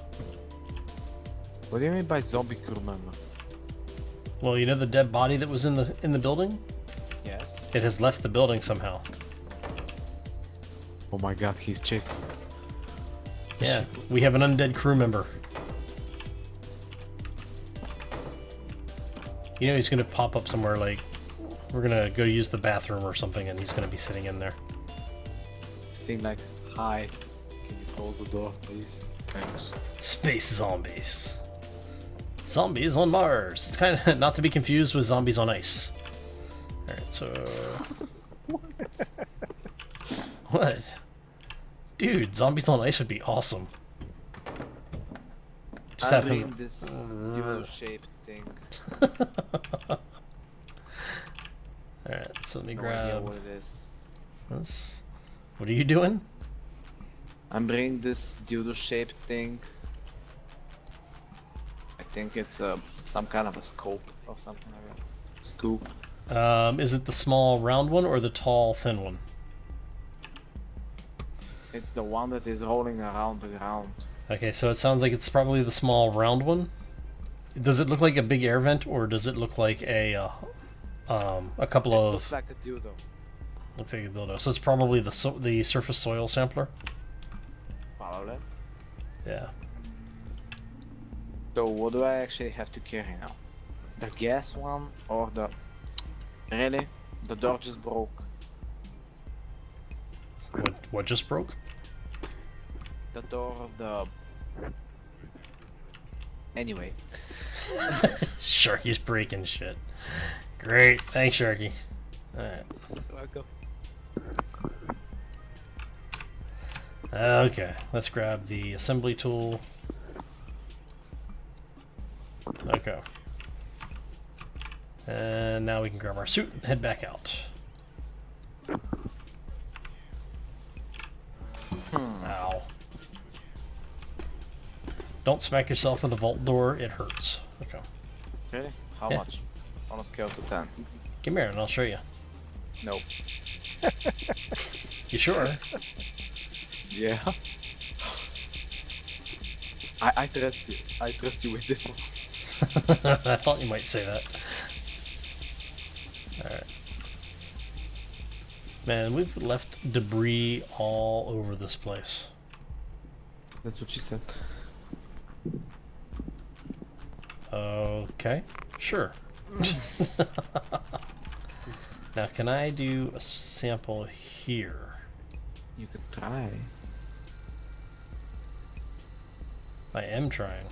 Speaker 2: What do you mean by zombie crew member?
Speaker 1: Well, you know the dead body that was in the building?
Speaker 2: Yes.
Speaker 1: It has left the building somehow.
Speaker 2: Oh my god, he's chasing us.
Speaker 1: Yeah, we have an undead crew member. You know he's gonna pop up somewhere, like we're gonna go use the bathroom or something, and he's gonna be sitting in there.
Speaker 2: Thing like, hi, can you close the door, please? Thanks.
Speaker 1: Space zombies. Zombies on Mars. It's kind of not to be confused with zombies on ice. Alright, so... What? Dude, zombies on ice would be awesome. Just
Speaker 2: I'm
Speaker 1: have
Speaker 2: doing
Speaker 1: him...
Speaker 2: this dual-shaped thing.
Speaker 1: Alright, so let me
Speaker 2: No idea
Speaker 1: grab
Speaker 2: what it is.
Speaker 1: this. What are you doing?
Speaker 2: I'm bringing this dildo-shaped thing. I think it's some kind of a scope or something like that. Scoop.
Speaker 1: Is it the small round one or the tall thin one?
Speaker 2: It's the one that is rolling around the ground.
Speaker 1: Okay, so it sounds like it's probably the small round one. Does it look like a big air vent, or does it look like a couple
Speaker 2: It
Speaker 1: of...
Speaker 2: looks like a dildo.
Speaker 1: Looks like a dildo. So it's probably the surface soil sampler?
Speaker 2: Follow that.
Speaker 1: Yeah.
Speaker 2: So what do I actually have to carry now? The gas one or the... Really? The door just broke.
Speaker 1: What just broke?
Speaker 2: The door of the... Anyway.
Speaker 1: Sharky's breaking shit. Great. Thanks, Sharky. Alright.
Speaker 2: Welcome.
Speaker 1: Okay, let's grab the assembly tool. Okay. And now we can grab our suit and head back out. Ow. Don't smack yourself in the vault door, it hurts. Okay.
Speaker 2: Really? How
Speaker 1: Yeah.
Speaker 2: much? On a scale to 10.
Speaker 1: Come here and I'll show you.
Speaker 2: Nope.
Speaker 1: You sure?
Speaker 2: Yeah. I trust you. I trust you with this one.
Speaker 1: I thought you might say that. Alright. Man, we've left debris all over this place.
Speaker 2: That's what she said.
Speaker 1: Okay, sure. Now, can I do a sample here?
Speaker 2: You could try.
Speaker 1: I am trying.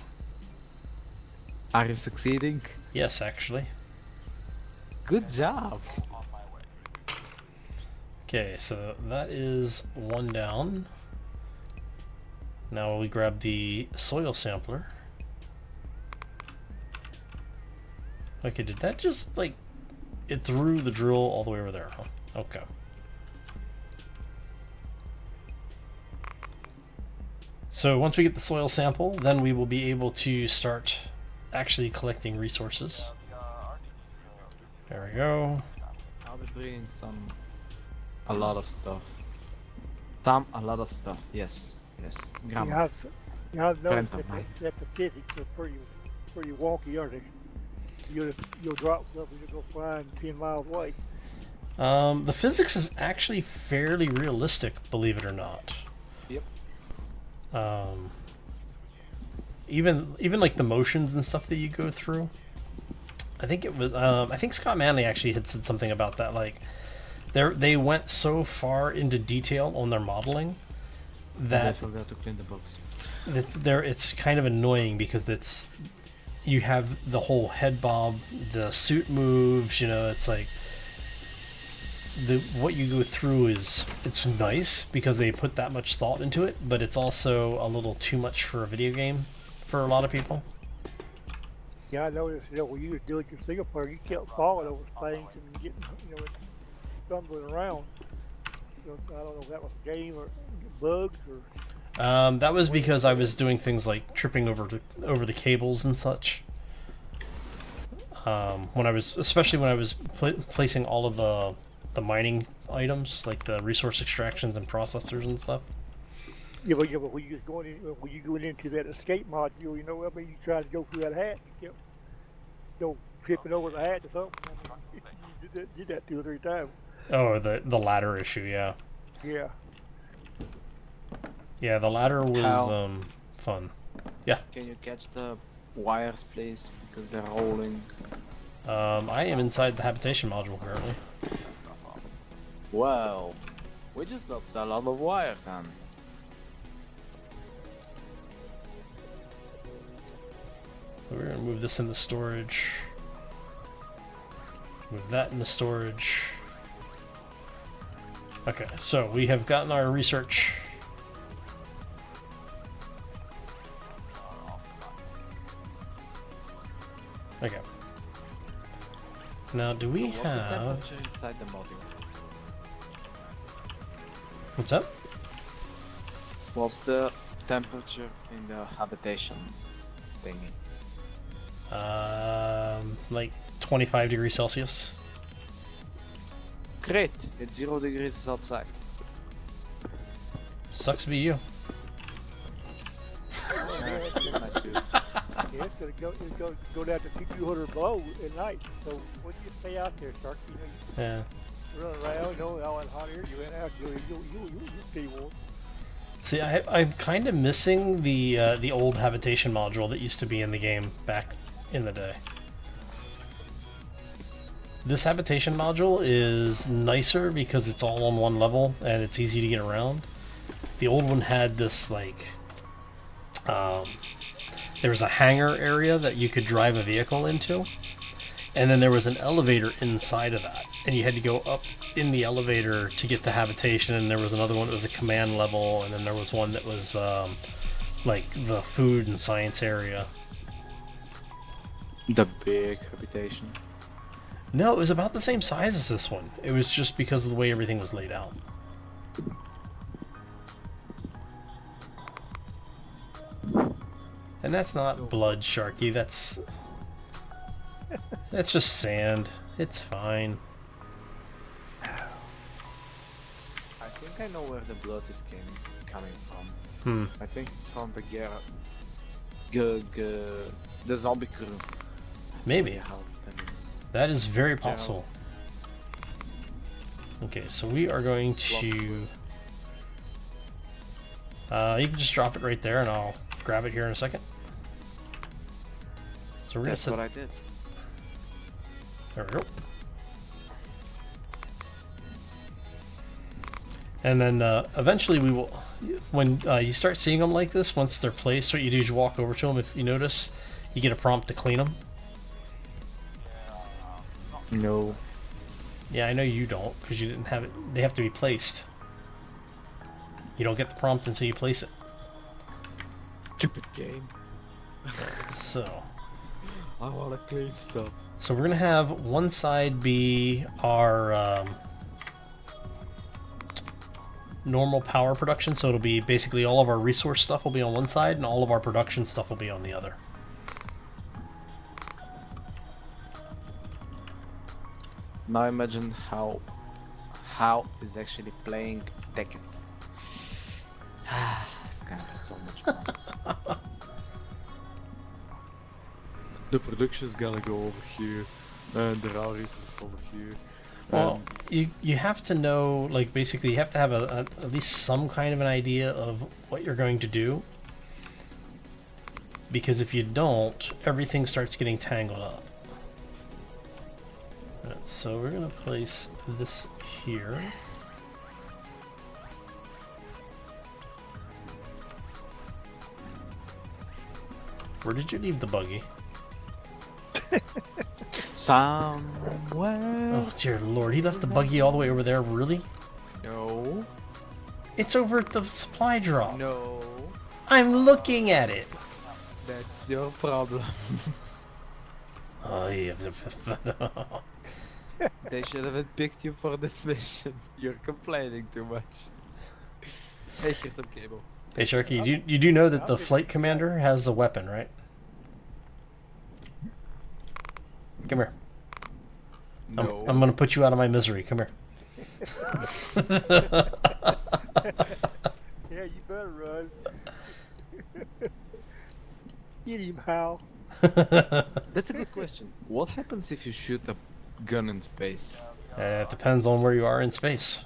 Speaker 2: Are you succeeding?
Speaker 1: Yes, actually.
Speaker 2: Good job.
Speaker 4: On my way.
Speaker 1: Okay, so that is one down. Now we grab the soil sampler. Okay, did that just, like, it threw the drill all the way over there, huh? Okay. So once we get the soil sample, then we will be able to start actually collecting resources. There we go.
Speaker 2: I'll be bringing a lot of stuff. A lot of stuff. Yes. Grammar.
Speaker 3: I've noticed
Speaker 2: Friend of mine.
Speaker 3: that the physics are pretty wonky, aren't they? You'll drop stuff and you'll go flying 10 miles away.
Speaker 1: The physics is actually fairly realistic, believe it or not.
Speaker 2: Yep.
Speaker 1: Even like the motions and stuff that you go through. I think it was. I think Scott Manley actually had said something about that. Like, they went so far into detail on their modeling
Speaker 2: I
Speaker 1: that
Speaker 2: forgot to clean the box.
Speaker 1: it's kind of annoying because you have the whole head bob, the suit moves. You know, it's like what you go through it's nice because they put that much thought into it, but it's also a little too much for a video game for a lot of people.
Speaker 3: Yeah, I noticed, when you were doing your single player, you kept falling over things and getting, stumbling around. So I don't know if that was a game or bugs or...
Speaker 1: That was because I was doing things like tripping over the cables and such. Especially when I was placing all of the mining items, like the resource extractions and processors and stuff.
Speaker 3: Yeah, but when you going into that escape module, you try to go through that hatch, you kept, tripping over the hatch or something. You did that 2 or 3 times.
Speaker 1: Oh, the ladder issue, yeah.
Speaker 3: Yeah.
Speaker 1: Yeah, the ladder was
Speaker 2: How?
Speaker 1: Fun. Yeah.
Speaker 2: Can you catch the wires, please? Because they're rolling.
Speaker 1: I am inside the habitation module currently.
Speaker 2: Wow. We just got a lot of wire then.
Speaker 1: We're gonna move this into storage. Move that into storage. Okay, so we have gotten our research. Okay. Now, do we
Speaker 2: What's the
Speaker 1: have...
Speaker 2: temperature inside the module?
Speaker 1: What's up?
Speaker 2: What's the temperature in the habitation thingy?
Speaker 1: Like 25 degrees Celsius.
Speaker 2: Great, it's 0 degrees outside.
Speaker 1: Sucks to be you.
Speaker 2: My suit.
Speaker 3: Yeah, it's gonna go down to 200 below at night. So what do you stay out there, Shark?
Speaker 1: Yeah.
Speaker 3: You run around, all that hot air, you went out, you'll stay warm.
Speaker 1: See, I'm kind of missing the old habitation module that used to be in the game back in the day. This habitation module is nicer because it's all on one level and it's easy to get around. The old one had this like there was a hangar area that you could drive a vehicle into, and then there was an elevator inside of that, and you had to go up in the elevator to get to habitation, and there was another one that was a command level, and then there was one that was like the food and science area.
Speaker 2: The big habitation.
Speaker 1: No, it was about the same size as this one. It was just because of the way everything was laid out. And that's not blood, Sharky. That's just sand. It's fine.
Speaker 2: I think I know where the blood is coming from. I think it's from the zombie crew.
Speaker 1: Maybe.
Speaker 2: How that is.
Speaker 1: That is very possible. Okay, so we are going to... you can just drop it right there and I'll grab it here in a second. So we're
Speaker 2: That's
Speaker 1: gonna
Speaker 2: what I did.
Speaker 1: There we go. And then eventually we will, when you start seeing them like this, once they're placed, what you do is you walk over to them. If you notice, you get a prompt to clean them.
Speaker 2: No.
Speaker 1: Yeah, I know you don't, because you didn't have it. They have to be placed. You don't get the prompt until you place it.
Speaker 2: Stupid game.
Speaker 1: So.
Speaker 2: I wanna clean stuff.
Speaker 1: So we're gonna have one side be our normal power production, so it'll be basically all of our resource stuff will be on one side and all of our production stuff will be on the other.
Speaker 2: Now imagine how is actually playing Tekken. It's gonna be so much fun. The production's gonna go over here, and the raw resources over here.
Speaker 1: Well, you have to know, like, basically you have to have at least some kind of an idea of what you're going to do. Because if you don't, everything starts getting tangled up. Alright, so we're going to place this here. Where did you leave the buggy?
Speaker 2: Somewhere.
Speaker 1: Oh dear lord, he left the buggy all the way over there, really?
Speaker 2: No.
Speaker 1: It's over at the supply drop.
Speaker 2: No.
Speaker 1: I'm looking at it.
Speaker 2: That's your problem.
Speaker 1: Oh, yeah.
Speaker 2: They should have picked you for this mission. You're complaining too much. Hey, here's some cable.
Speaker 1: Hey Sharky, you do know that the flight commander has a weapon, right? Come here.
Speaker 2: No.
Speaker 1: I'm gonna put you out of my misery. Come here.
Speaker 3: Yeah, you better run. Get him, Hal.
Speaker 2: That's a good question. What happens if you shoot a gun in space?
Speaker 1: It depends on where you are in space.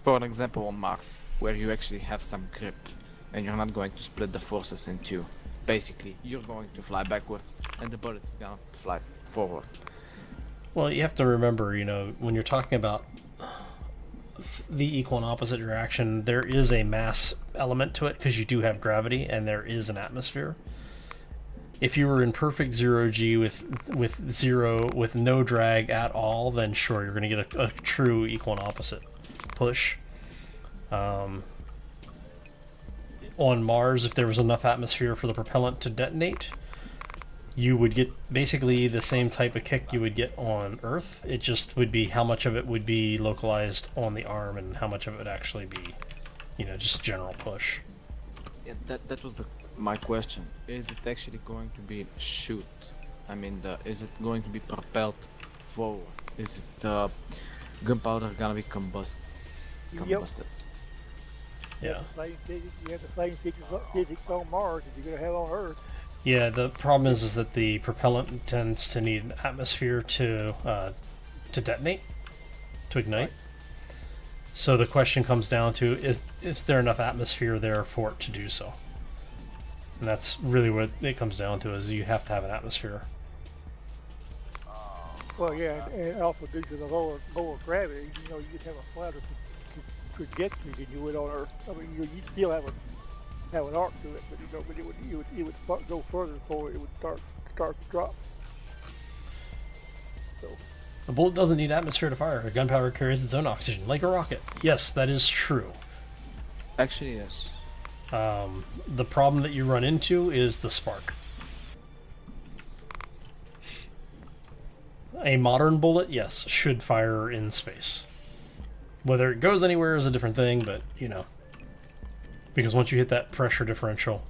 Speaker 2: For an example, on Mars, where you actually have some grip, and you're not going to split the forces in two. Basically, you're going to fly backwards, and the bullet is gonna fly forward.
Speaker 1: Well, you have to remember, you know, when you're talking about the equal and opposite reaction, there is a mass element to it because you do have gravity and there is an atmosphere. If you were in perfect zero G with no drag at all, then sure, you're going to get a true equal and opposite push. On Mars, if there was enough atmosphere for the propellant to detonate, you would get basically the same type of kick you would get on Earth. It just would be how much of it would be localized on the arm and how much of it would actually be, you know, just general push.
Speaker 2: Yeah, that was my question. Is it actually going to be shoot? I mean, is it going to be propelled forward? Is it gunpowder gonna be combusted?
Speaker 1: Yeah.
Speaker 3: You have the same physics on Mars as you're gonna have on Earth.
Speaker 1: Yeah, the problem is that the propellant tends to need an atmosphere to detonate, to ignite.
Speaker 3: Right.
Speaker 1: So the question comes down to, is there enough atmosphere there for it to do so? And that's really what it comes down to, is you have to have an atmosphere.
Speaker 3: Well, yeah, and also due to the lower gravity, you know, you'd have a flatter trajectory than you would on Earth. I mean, you'd still have an arc to it, but you know, it would go further before it would start to drop. So
Speaker 1: A bullet doesn't need atmosphere to fire. A gunpowder carries its own oxygen, like a rocket. Yes, that is true.
Speaker 2: Actually, yes.
Speaker 1: The problem that you run into is the spark. A modern bullet, yes, should fire in space. Whether it goes anywhere is a different thing, but, you know, because once you hit that pressure differential.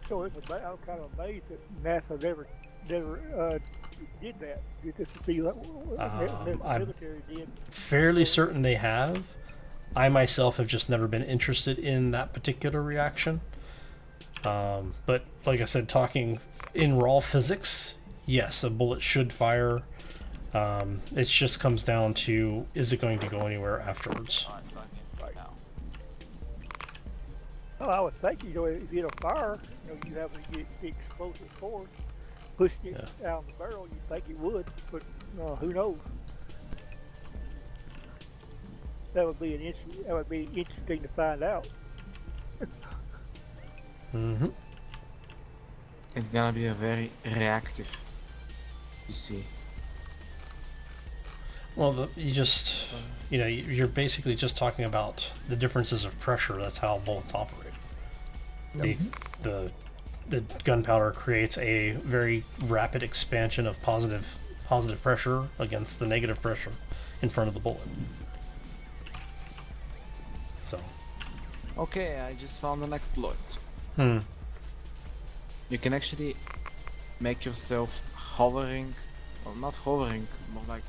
Speaker 3: So I'm kind of amazed that NASA never did that. Just to see what the military did.
Speaker 1: Fairly certain they have. I myself have just never been interested in that particular reaction. But like I said, talking in raw physics, yes, a bullet should fire. It just comes down to, is it going to go anywhere afterwards?
Speaker 3: Right. Well, I would think, you know, if you had a fire, you know, you have to get the explosive force, pushing it out the barrel, you'd think it would, but who knows? That would be interesting to find out.
Speaker 1: Mm-hmm.
Speaker 2: It's gonna be a very reactive. You see.
Speaker 1: Well, you know, you're basically just talking about the differences of pressure. That's how bullets operate. The gunpowder creates a very rapid expansion of positive pressure against the negative pressure in front of the bullet. So.
Speaker 2: Okay, I just found an exploit.
Speaker 1: Hmm.
Speaker 2: You can actually make yourself hovering, well, not hovering, more like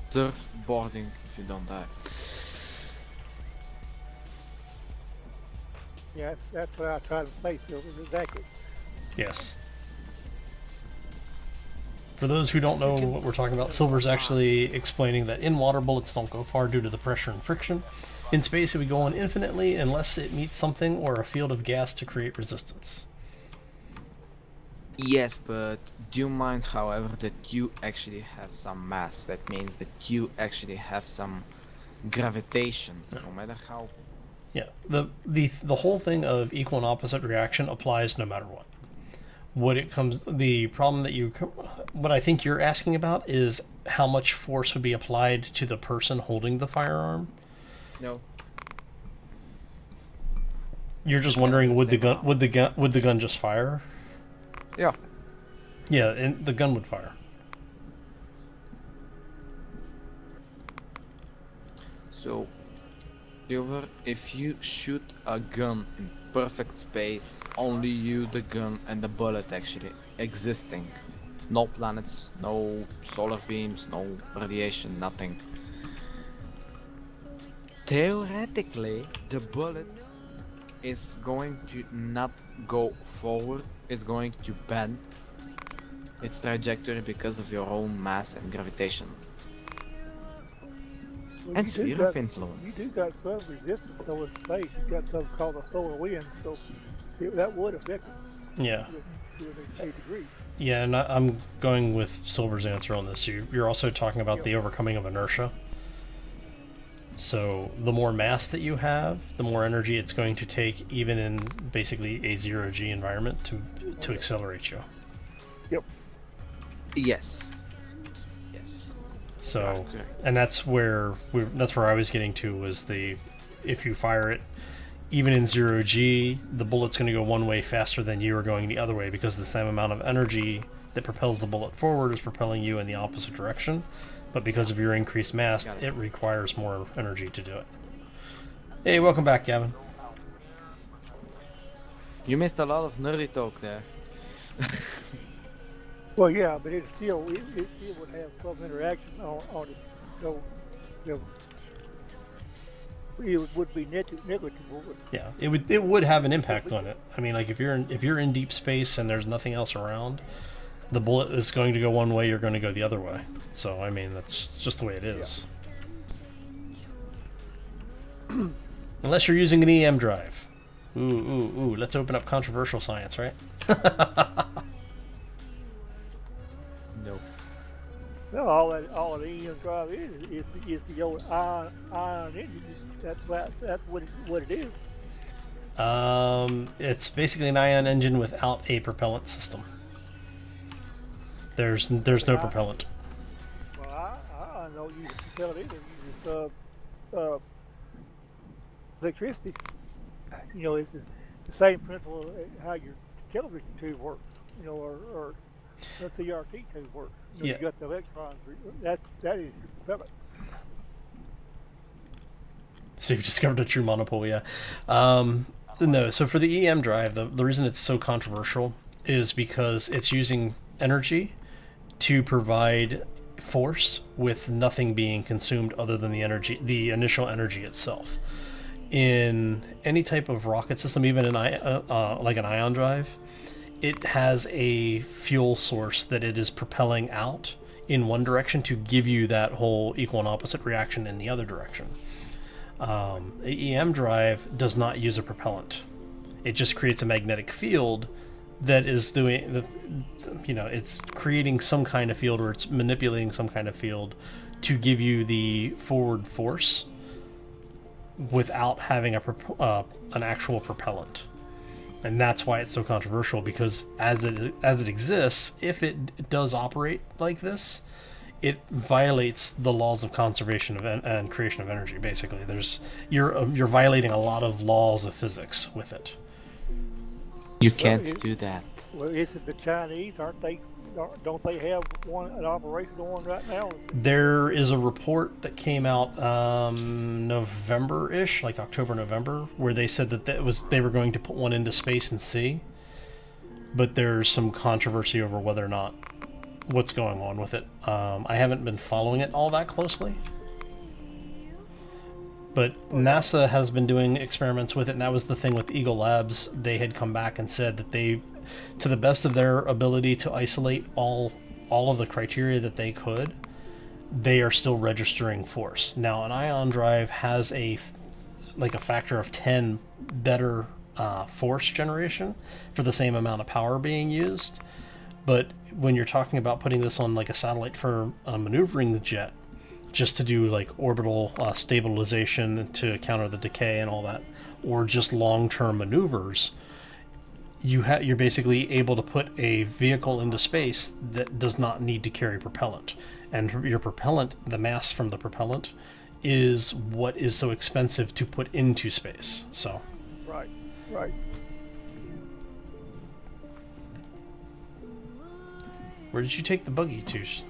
Speaker 2: surfboarding if you don't die.
Speaker 3: Yeah, that's what I try to say, Silver. Exactly.
Speaker 1: Yes. For those who don't know
Speaker 2: You can
Speaker 1: what we're talking about,
Speaker 2: surf
Speaker 1: Silver's
Speaker 2: on
Speaker 1: actually
Speaker 2: Mars.
Speaker 1: explaining that in water, bullets don't go far due to the pressure and friction. In space, it would go on infinitely unless it meets something or a field of gas to create resistance.
Speaker 2: Yes, but do you mind, however, that you actually have some mass? That means that you actually have some gravitation, no matter how.
Speaker 1: Yeah, the whole thing of equal and opposite reaction applies no matter what. The problem that what I think you're asking about is how much force would be applied to the person holding the firearm.
Speaker 2: No.
Speaker 1: You're just
Speaker 2: Yeah,
Speaker 1: wondering
Speaker 2: the
Speaker 1: would the
Speaker 2: same
Speaker 1: gun
Speaker 2: amount.
Speaker 1: would the gun just fire?
Speaker 2: Yeah.
Speaker 1: Yeah, and the gun would fire.
Speaker 2: So, Silver, if you shoot a gun in perfect space, only you, the gun, and the bullet actually existing. No planets, no solar beams, no radiation, nothing. Theoretically, the bullet is going to not go forward, is going to bend its trajectory because of your own mass and gravitation.
Speaker 3: Well,
Speaker 2: And
Speaker 3: you do
Speaker 2: sphere
Speaker 3: got-
Speaker 2: of influence.
Speaker 3: You do got some resistance though in space. You got something called a solar wind, so that would affect it
Speaker 1: Yeah.
Speaker 3: to a degree.
Speaker 1: Yeah, and I'm going with Silver's answer on this. You're also talking about the overcoming of inertia. So the more mass that you have, the more energy it's going to take, even in basically a zero-G environment, to accelerate you.
Speaker 3: Yep.
Speaker 2: Yes. Yes.
Speaker 1: So,
Speaker 2: Correct.
Speaker 1: and that's where I was getting to, was if you fire it, even in zero-G, the bullet's going to go one way faster than you are going the other way, because the same amount of energy that propels the bullet forward is propelling you in the opposite direction. But because of your increased mass, it requires more energy to do it. Hey, welcome back, Gavin.
Speaker 2: You missed a lot of nerdy talk there.
Speaker 3: Well, yeah, but it still would have some interaction on it. So, it would be negligible. But
Speaker 1: Yeah, it would have an impact on it. I mean, like if you're in deep space and there's nothing else around, the bullet is going to go one way, you're going to go the other way. So, I mean, that's just the way it is. Yeah. Unless you're using an EM drive. Ooh, let's open up controversial science, right?
Speaker 2: No.
Speaker 3: no, all the EM drive is the old ion engine. That's what it is.
Speaker 1: It's basically an ion engine without a propellant system. There's no propellant.
Speaker 3: Well, I know you tell it either. You just electricity. You know, it's the same principle of how your television tube works. You know, or the CRT tube works. You know,
Speaker 1: Yeah.
Speaker 3: You got the electrons. That is your propellant.
Speaker 1: So you've discovered a true monopole, yeah. No, so for the EM drive, the reason it's so controversial is because it's using energy to provide force with nothing being consumed other than the initial energy itself. In any type of rocket system, even like an ion drive, it has a fuel source that it is propelling out in one direction to give you that whole equal and opposite reaction in the other direction. An EM drive does not use a propellant. It just creates a magnetic field that is it's creating some kind of field, or it's manipulating some kind of field to give you the forward force without having an actual propellant. And that's why it's so controversial, because as it exists, if it does operate like this, it violates the laws of conservation and creation of energy. Basically, you're violating a lot of laws of physics with it.
Speaker 2: You can't do that.
Speaker 3: Well, it's the Chinese, aren't they? don't they have an operational one right now?
Speaker 1: There is a report that came out November-ish, like October, November, where they said that they were going to put one into space and see, but there's some controversy over whether or not what's going on with it. I haven't been following it all that closely, but NASA has been doing experiments with it, and that was the thing with Eagle Labs. They had come back and said that they, to the best of their ability to isolate all of the criteria that they could, they are still registering force. Now, an ion drive has a factor of 10 better force generation for the same amount of power being used. But when you're talking about putting this on like a satellite for maneuvering the jet, just to do like orbital stabilization to counter the decay and all that, or just long-term maneuvers, you're basically able to put a vehicle into space that does not need to carry propellant. And your propellant, the mass from the propellant, is what is so expensive to put into space. So.
Speaker 3: Right.
Speaker 1: Where did you take the buggy to?
Speaker 3: He's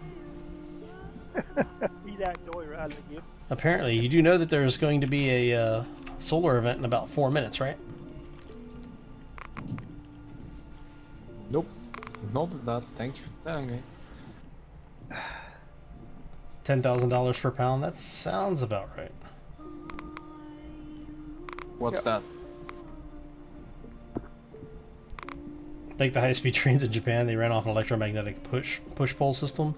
Speaker 3: out joy riding again.
Speaker 1: Apparently, you do know that there's going to be a solar event in about 4 minutes, right?
Speaker 2: Nope. Noticed that. Thank you for telling me.
Speaker 1: $10,000 per pound? That sounds about right.
Speaker 2: What's that?
Speaker 1: Like the high-speed trains in Japan, they ran off an electromagnetic push-pull system.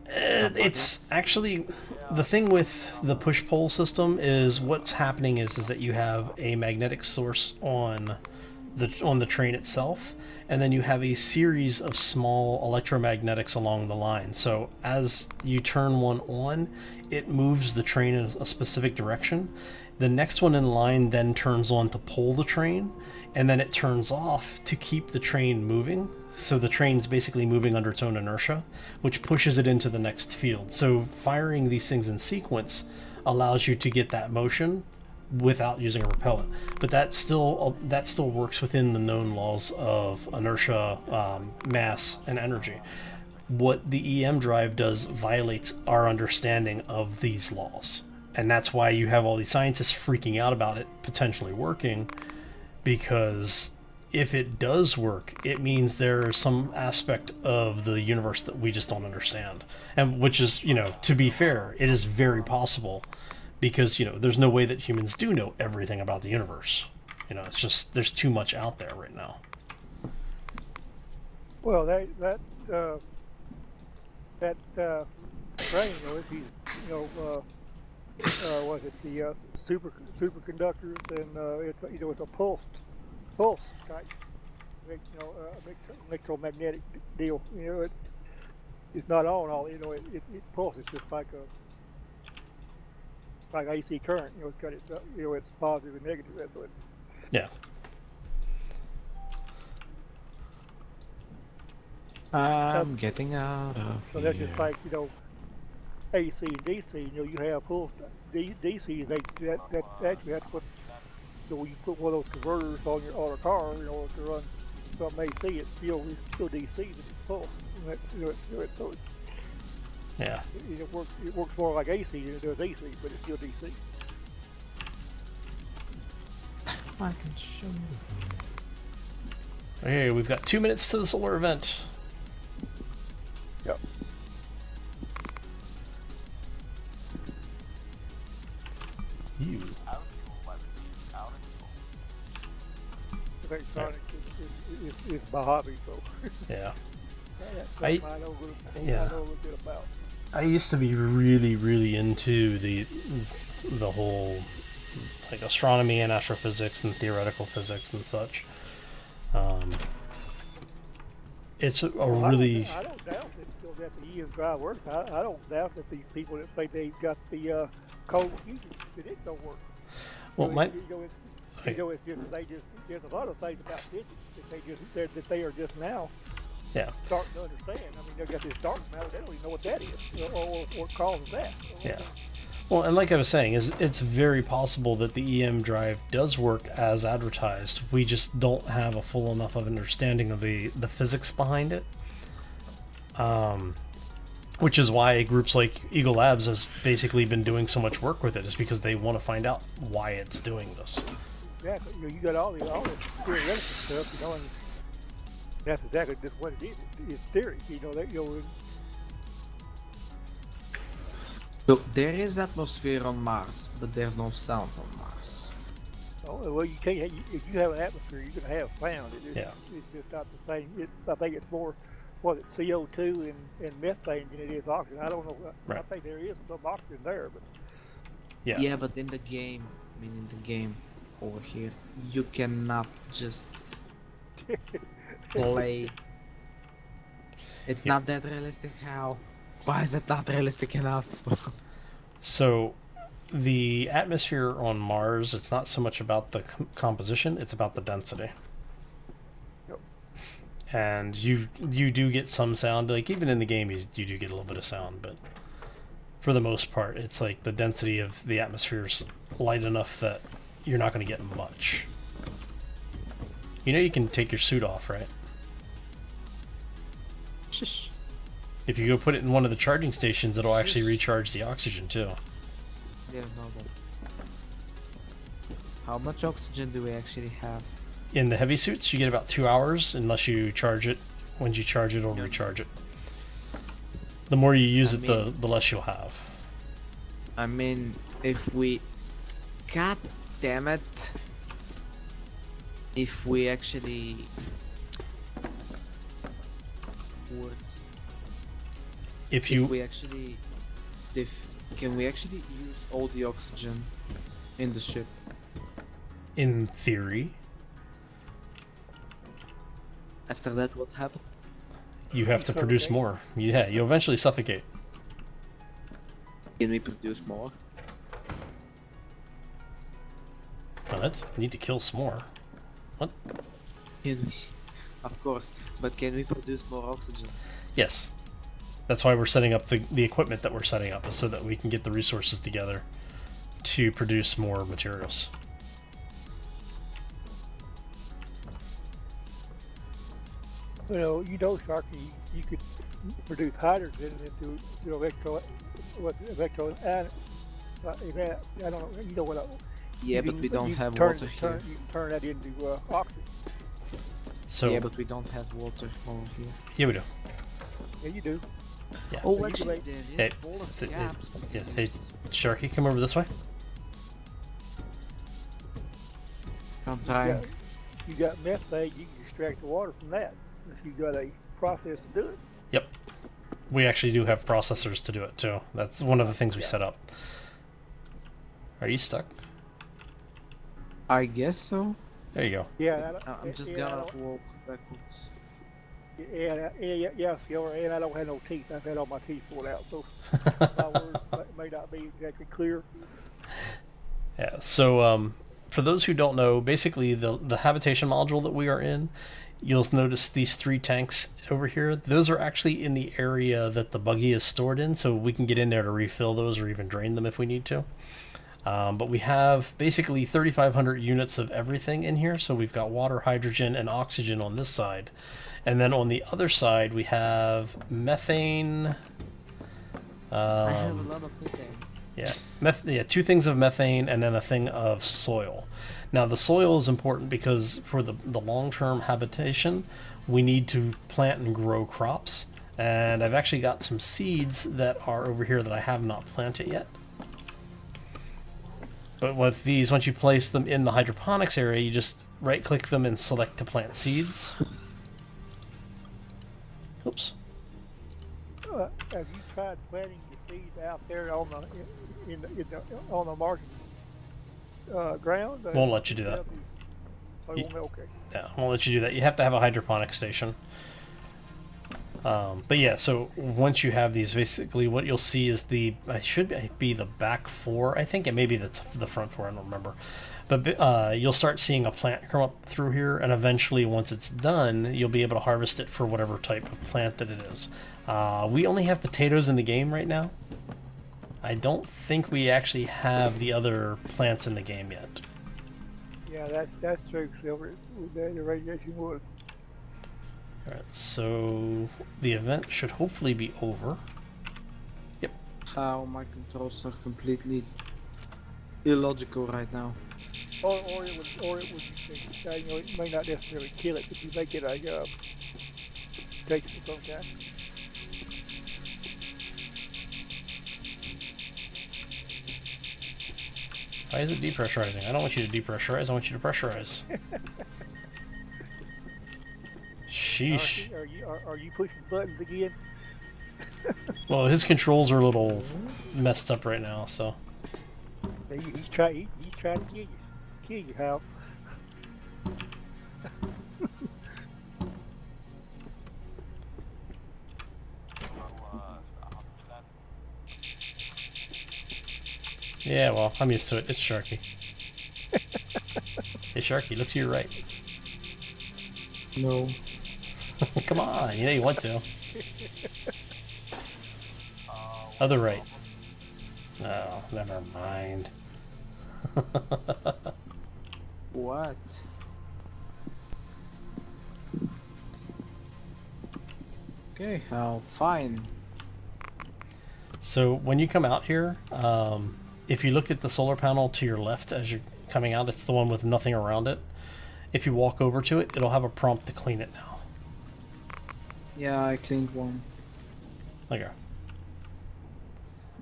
Speaker 1: It's actually, the thing with the push-pull system is what's happening is that you have a magnetic source on the train itself, and then you have a series of small electromagnetics along the line. So as you turn one on, it moves the train in a specific direction. The next one in line then turns on to pull the train, and then it turns off to keep the train moving. So the train's basically moving under its own inertia, which pushes it into the next field. So firing these things in sequence allows you to get that motion without using a propellant. But that still works within the known laws of inertia, mass, and energy. What the EM drive does violates our understanding of these laws. And that's why you have all these scientists freaking out about it potentially working, because if it does work, it means there's some aspect of the universe that we just don't understand. And which is, to be fair, it is very possible, because, there's no way that humans do know everything about the universe. It's just, there's too much out there right now.
Speaker 3: Well, that train, was it the superconductors, and it's a pulse type, electromagnetic deal. It's not all. It pulses just like AC current. It's got it's positive and negative. That's what.
Speaker 1: Yeah.
Speaker 2: I'm getting out of
Speaker 3: So that's just like AC and DC. You have pulse DC. That's what. When you put one of those converters on a car, to run something AC, it's still DC, but it's pulse. And that's so
Speaker 1: Yeah.
Speaker 3: it works more like AC than it does AC, but it's still DC.
Speaker 2: I can show you.
Speaker 1: Okay, we've got 2 minutes to the solar event.
Speaker 3: Yep.
Speaker 1: You.
Speaker 3: Electronics is my hobby, so
Speaker 1: Yeah.
Speaker 3: I know a little bit about.
Speaker 1: I used to be really, really into the whole like astronomy and astrophysics and theoretical physics and such. It's a really.
Speaker 3: I don't doubt that the EM drive works. I don't doubt that these people that say they've got the cold fusion that it don't work.
Speaker 1: Well,
Speaker 3: it's just there's a lot of things about physics that they are just now starting to understand. I mean, they've got this dark matter, they don't even know what that is or what causes that.
Speaker 1: Yeah. Well, and like I was saying, it's very possible that the EM drive does work as advertised. We just don't have a full enough of understanding of the physics behind it. Which is why groups like Eagle Labs has basically been doing so much work with it, is because they want to find out why it's doing this.
Speaker 3: Exactly. You got all the theoretical stuff, and that's exactly just what it is. It's theory, that
Speaker 2: So there is atmosphere on Mars, but there's no sound on Mars.
Speaker 3: Oh, well, you can't. If you have an atmosphere, you're gonna have sound. It's just not the same. I think it's more, it's CO2 and methane than it is oxygen. I don't know.
Speaker 1: Right.
Speaker 3: I think there is some oxygen there, but
Speaker 2: Yeah, but in the game, over here, you cannot just play. It's not that realistic. How? Why is it not realistic enough?
Speaker 1: So, the atmosphere on Mars, it's not so much about the composition, it's about the density.
Speaker 3: Yep.
Speaker 1: And you do get some sound, like even in the game you do get a little bit of sound, but for the most part it's like the density of the atmosphere is light enough that you're not going to get much. You can take your suit off, right?
Speaker 2: Shush.
Speaker 1: If you go put it in one of the charging stations, it'll actually recharge the oxygen too.
Speaker 2: Yeah, no. How much oxygen do we actually have?
Speaker 1: In the heavy suits, you get about 2 hours unless you charge it. When you charge it, it'll recharge it. The more you use it, the less you'll have.
Speaker 2: I mean, if we... God damn it. If we actually... Words.
Speaker 1: If
Speaker 2: we actually... Can we actually use all the oxygen in the ship?
Speaker 1: In theory.
Speaker 2: After that, what's happened?
Speaker 1: You have to produce more. Yeah, you'll eventually suffocate.
Speaker 2: Can we produce more?
Speaker 1: What? You need to kill some more. What?
Speaker 2: Can we? Of course, but can we produce more oxygen?
Speaker 1: Yes. That's why we're setting up the equipment that we're setting up, is so that we can get the resources together to produce more materials.
Speaker 3: Sharky, you could produce hydrogen into electro. I don't know. You know what?
Speaker 2: Yeah, but we don't have water here.
Speaker 3: You turn that into oxygen.
Speaker 1: So
Speaker 2: yeah, but we don't have water over here.
Speaker 1: Yeah, we do.
Speaker 3: Yeah, you do.
Speaker 1: Yeah.
Speaker 2: Oh, actually, there is
Speaker 1: Hey, Sharky, come over this way.
Speaker 2: I'm trying.
Speaker 3: You got methane. You can extract the water from that. If you got a process to do it.
Speaker 1: Yep. We actually do have processors to do it too. That's one of the things we set up. Are you stuck?
Speaker 2: I guess so.
Speaker 1: There you go.
Speaker 3: Yeah,
Speaker 2: I'm just gonna walk backwards.
Speaker 3: Yeah, and I don't have no teeth. I've had all my teeth pulled out, so my words may not be exactly clear.
Speaker 1: Yeah, so for those who don't know, basically the habitation module that we are in, you'll notice these 3 tanks over here. Those are actually in the area that the buggy is stored in, so we can get in there to refill those or even drain them if we need to. But we have basically 3,500 units of everything in here, so we've got water, hydrogen, and oxygen on this side. And then on the other side, we have methane.
Speaker 2: I have a lot of methane.
Speaker 1: Yeah, 2 things of methane and then a thing of soil. Now, the soil is important because for the long-term habitation, we need to plant and grow crops. And I've actually got some seeds that are over here that I have not planted yet. But with these, once you place them in the hydroponics area, you just right-click them and select to plant seeds. Oops.
Speaker 3: Have you tried planting the seeds out there on the margin ground?
Speaker 1: Won't let you do that.
Speaker 3: Okay.
Speaker 1: Yeah, won't let you do that. You have to have a hydroponic station. But yeah, so once you have these, basically what you'll see is it should be the back 4, I think, it may be the front 4, I don't remember. But you'll start seeing a plant come up through here, and eventually, once it's done, you'll be able to harvest it for whatever type of plant that it is. We only have potatoes in the game right now. I don't think we actually have the other plants in the game yet.
Speaker 3: Yeah, that's true, Silver. The radiation wood.
Speaker 1: Alright, so the event should hopefully be over. Yep.
Speaker 2: How my controls are completely illogical right now.
Speaker 3: Or it would, you know, it may not necessarily kill it, but you make it a takes it sometime.
Speaker 1: Why is it depressurizing? I don't want you to depressurize, I want you to pressurize. Sheesh.
Speaker 3: Are you pushing buttons again?
Speaker 1: Well, his controls are a little messed up right now, so.
Speaker 3: He's trying to kill you, Hal.
Speaker 1: Yeah, well, I'm used to it. It's Sharky. Hey, Sharky, look to your right.
Speaker 2: No.
Speaker 1: Come on, you know you want to. Other right. Oh, never mind.
Speaker 2: What? Okay, fine.
Speaker 1: So when you come out here, if you look at the solar panel to your left as you're coming out, it's the one with nothing around it. If you walk over to it, it'll have a prompt to clean it now.
Speaker 2: Yeah, I cleaned one.
Speaker 1: Okay.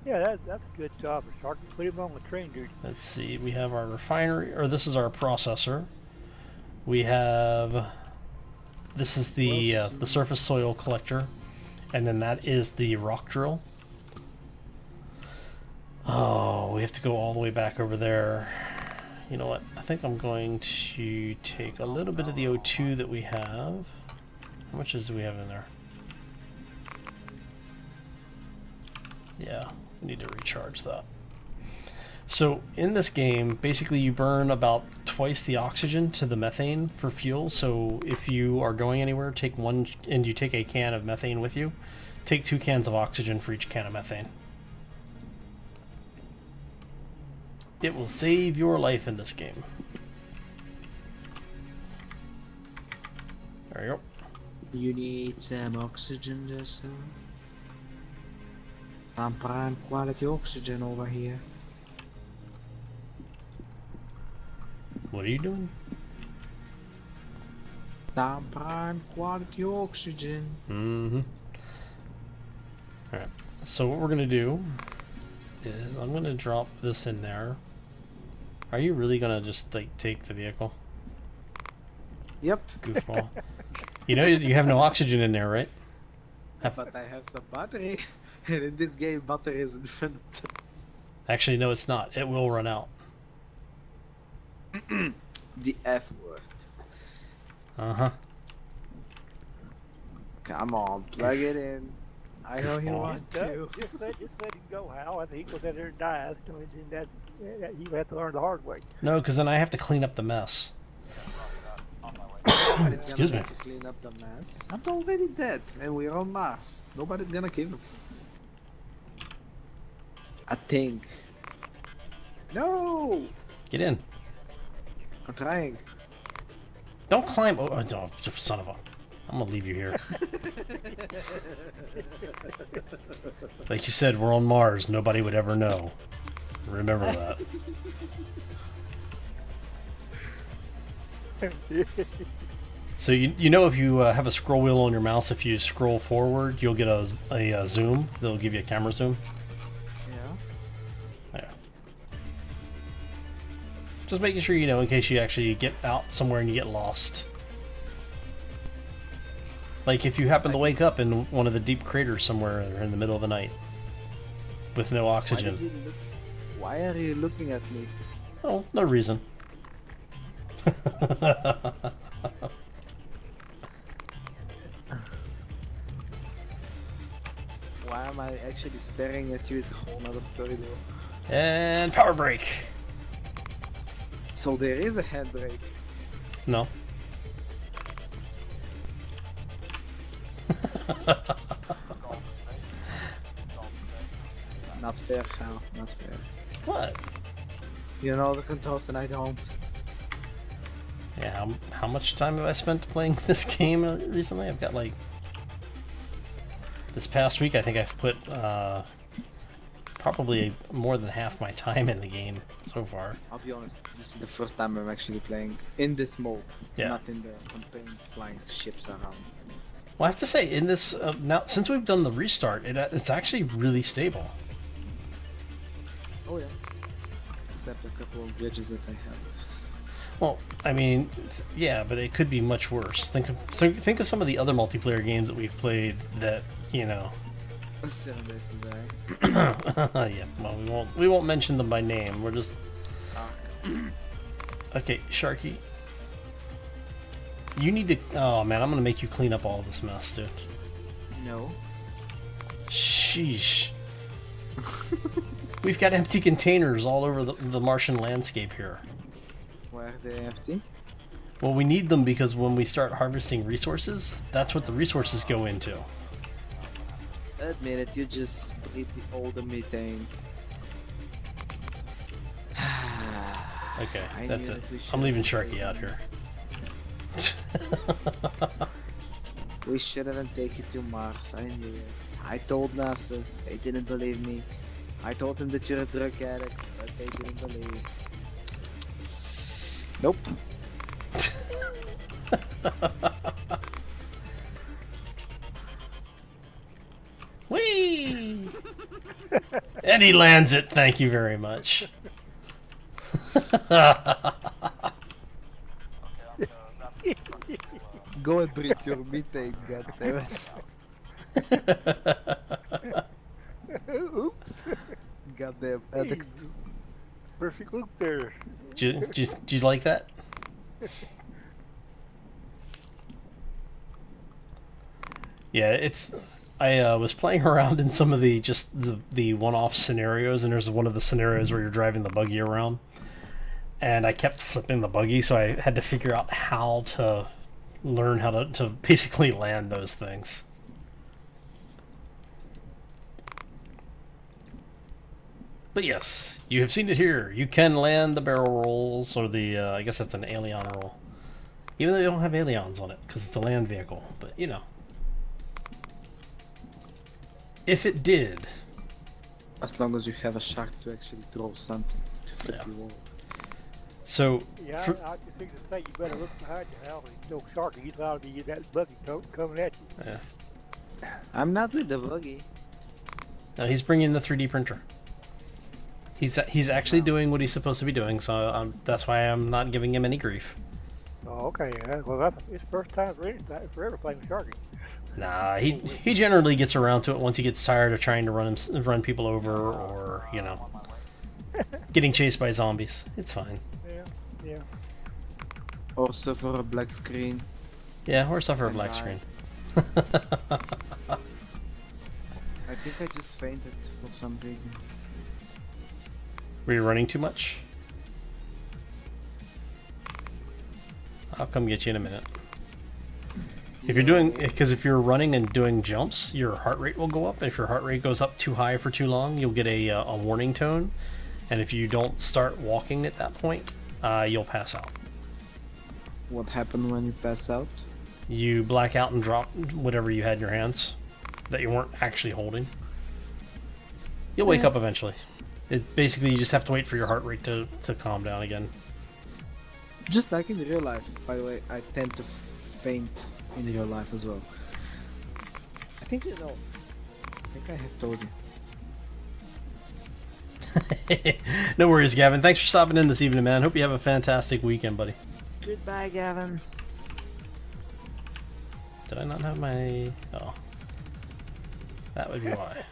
Speaker 3: Yeah, that's a good job, Shark. Put him on the train, dude.
Speaker 1: Let's see. We have our refinery, or this is our processor. We have. This is the surface soil collector, and then that is the rock drill. Oh, we have to go all the way back over there. You know what? I think I'm going to take a little bit of the O2 that we have. How much do we have in there? Yeah, we need to recharge that. So in this game, basically you burn about twice the oxygen to the methane for fuel. So if you are going anywhere, take one, and you take a can of methane with you, take 2 cans of oxygen for each can of methane. It will save your life in this game. There you go.
Speaker 2: You need some oxygen there, sir. Some prime quality oxygen over here.
Speaker 1: What are you doing?
Speaker 2: Some prime quality oxygen.
Speaker 1: Mm-hmm. Alright, so what we're gonna do is I'm gonna drop this in there. Are you really gonna just like take the vehicle?
Speaker 2: Yep.
Speaker 1: Goofball. You know you have no oxygen in there, right?
Speaker 2: But I have some battery. And in this game, battery is infinite.
Speaker 1: Actually, no, it's not. It will run out.
Speaker 2: The F word.
Speaker 1: Uh-huh.
Speaker 2: Come on, plug it in. I know you
Speaker 1: Goofball.
Speaker 2: want to.
Speaker 3: Just let him go, Hal. I think he goes out there and dies. So that you have to learn the hard way.
Speaker 1: No, because then I have to clean up the mess.
Speaker 2: Nobody's
Speaker 1: Excuse
Speaker 2: gonna
Speaker 1: me.
Speaker 2: have to clean up the mess. I'm already dead, and we're on Mars. Nobody's gonna kill him. I think. No!
Speaker 1: Get in.
Speaker 2: I'm trying.
Speaker 1: Don't climb. Oh, son of a. I'm gonna leave you here. Like you said, we're on Mars. Nobody would ever know. Remember that. So you know if you have a scroll wheel on your mouse, if you scroll forward, you'll get a zoom. They'll give you a camera zoom.
Speaker 2: Yeah.
Speaker 1: Yeah. Just making sure you know in case you actually get out somewhere and you get lost. Like if you happen to wake up in one of the deep craters somewhere in the middle of the night with no oxygen.
Speaker 2: Why are you looking at me?
Speaker 1: Oh, no reason.
Speaker 2: Why am I actually staring at you is a whole nother story though.
Speaker 1: And power brake.
Speaker 2: So there is a handbrake.
Speaker 1: No.
Speaker 2: Not fair, Hal. Not fair.
Speaker 1: What?
Speaker 2: You know the controls and I don't.
Speaker 1: Yeah, how much time have I spent playing this game recently? I've got like... This past week, I think I've put probably more than half my time in the game so far.
Speaker 2: I'll be honest, this is the first time I'm actually playing in this mode,
Speaker 1: Yeah.
Speaker 2: not in the campaign flying ships around.
Speaker 1: Well, I have to say, in this now since we've done the restart, it's actually really stable.
Speaker 2: Oh yeah. Except a couple of glitches that I have.
Speaker 1: Well, I mean, yeah, but it could be much worse. Think of some of the other multiplayer games that we've played that, you know.
Speaker 2: 7 days to die.
Speaker 1: Yeah, well, we won't mention them by name. We're just okay, Sharky. You need to. Oh man, I'm gonna make you clean up all this mess, dude.
Speaker 2: No.
Speaker 1: Sheesh. We've got empty containers all over the Martian landscape here.
Speaker 2: Why are they empty?
Speaker 1: Well, we need them because when we start harvesting resources, that's what the resources go into.
Speaker 2: Admit it, you just breathe all the methane.
Speaker 1: Okay,
Speaker 2: I
Speaker 1: that's
Speaker 2: knew
Speaker 1: it.
Speaker 2: that we
Speaker 1: I'm leaving
Speaker 2: should've
Speaker 1: Sharky out here.
Speaker 2: We shouldn't take it to Mars, I knew it. I told NASA, they didn't believe me. I told them that you're a drug addict, but they didn't believe. Nope.
Speaker 1: Whee! And he lands it, thank you very much.
Speaker 2: Go and breathe your methane, goddammit.
Speaker 3: Oops.
Speaker 2: Goddamn addict.
Speaker 3: Perfect loop there.
Speaker 1: Do you like that? Yeah, it's. I was playing around in some of the one-off scenarios, and there's one of the scenarios where you're driving the buggy around, and I kept flipping the buggy, so I had to figure out how to learn how to basically land those things. But yes, you have seen it here. You can land the barrel rolls, or the, I guess that's an alien roll. Even though you don't have aliens on it, because it's a land vehicle. But, you know. If it did.
Speaker 2: As long as you have a shark to actually throw something to flip you over.
Speaker 1: So,
Speaker 3: Yeah, I just think to say you better look behind you, Hal. There's no shark. He's allowed to get that buggy coming at you.
Speaker 1: yeah.
Speaker 2: I'm not with the buggy.
Speaker 1: No, he's bringing the 3D printer. He's actually doing what he's supposed to be doing, so that's why I'm not giving him any grief.
Speaker 3: Oh, okay. Well, that's his first time for ever playing with Sharky.
Speaker 1: Nah, he generally gets around to it once he gets tired of trying to run people over, or, you know, getting chased by zombies. It's fine.
Speaker 3: Yeah.
Speaker 2: Or suffer a black screen.
Speaker 1: Yeah, or suffer a
Speaker 2: And
Speaker 1: black
Speaker 2: die.
Speaker 1: screen.
Speaker 2: I think I just fainted for some reason.
Speaker 1: Were you running too much? I'll come get you in a minute. If you're doing, because if you're running and doing jumps, your heart rate will go up. If your heart rate goes up too high for too long, you'll get a warning tone. And if you don't start walking at that point, you'll pass out.
Speaker 2: What happened when you pass out?
Speaker 1: You black out and drop whatever you had in your hands that you weren't actually holding. You'll wake up eventually. It's basically, you just have to wait for your heart rate to calm down again.
Speaker 2: Just like in real life, by the way, I tend to faint in real life as well. I think you know. I think I have told you.
Speaker 1: No worries, Gavin. Thanks for stopping in this evening, man. Hope you have a fantastic weekend, buddy.
Speaker 2: Goodbye, Gavin.
Speaker 1: Did I not have my... Oh. That would be why.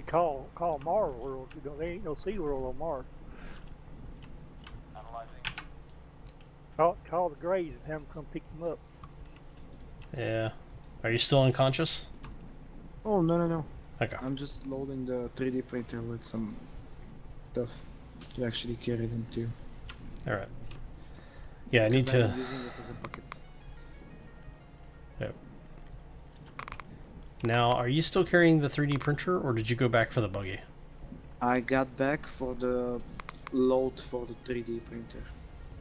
Speaker 3: Call Mars World. You know, there ain't no Sea World on Mars.
Speaker 4: Analyzing.
Speaker 3: Call the Grays and have them come pick them up.
Speaker 1: Yeah. Are you still unconscious?
Speaker 2: Oh, no.
Speaker 1: Okay.
Speaker 2: I'm just loading the 3D printer with some stuff to actually carry them too.
Speaker 1: Alright. Yeah, I need
Speaker 2: Because
Speaker 1: to...
Speaker 2: I'm using it as a bucket.
Speaker 1: Yep. Now, are you still carrying the 3D printer, or did you go back for the buggy?
Speaker 2: I got back for the load for the 3D printer.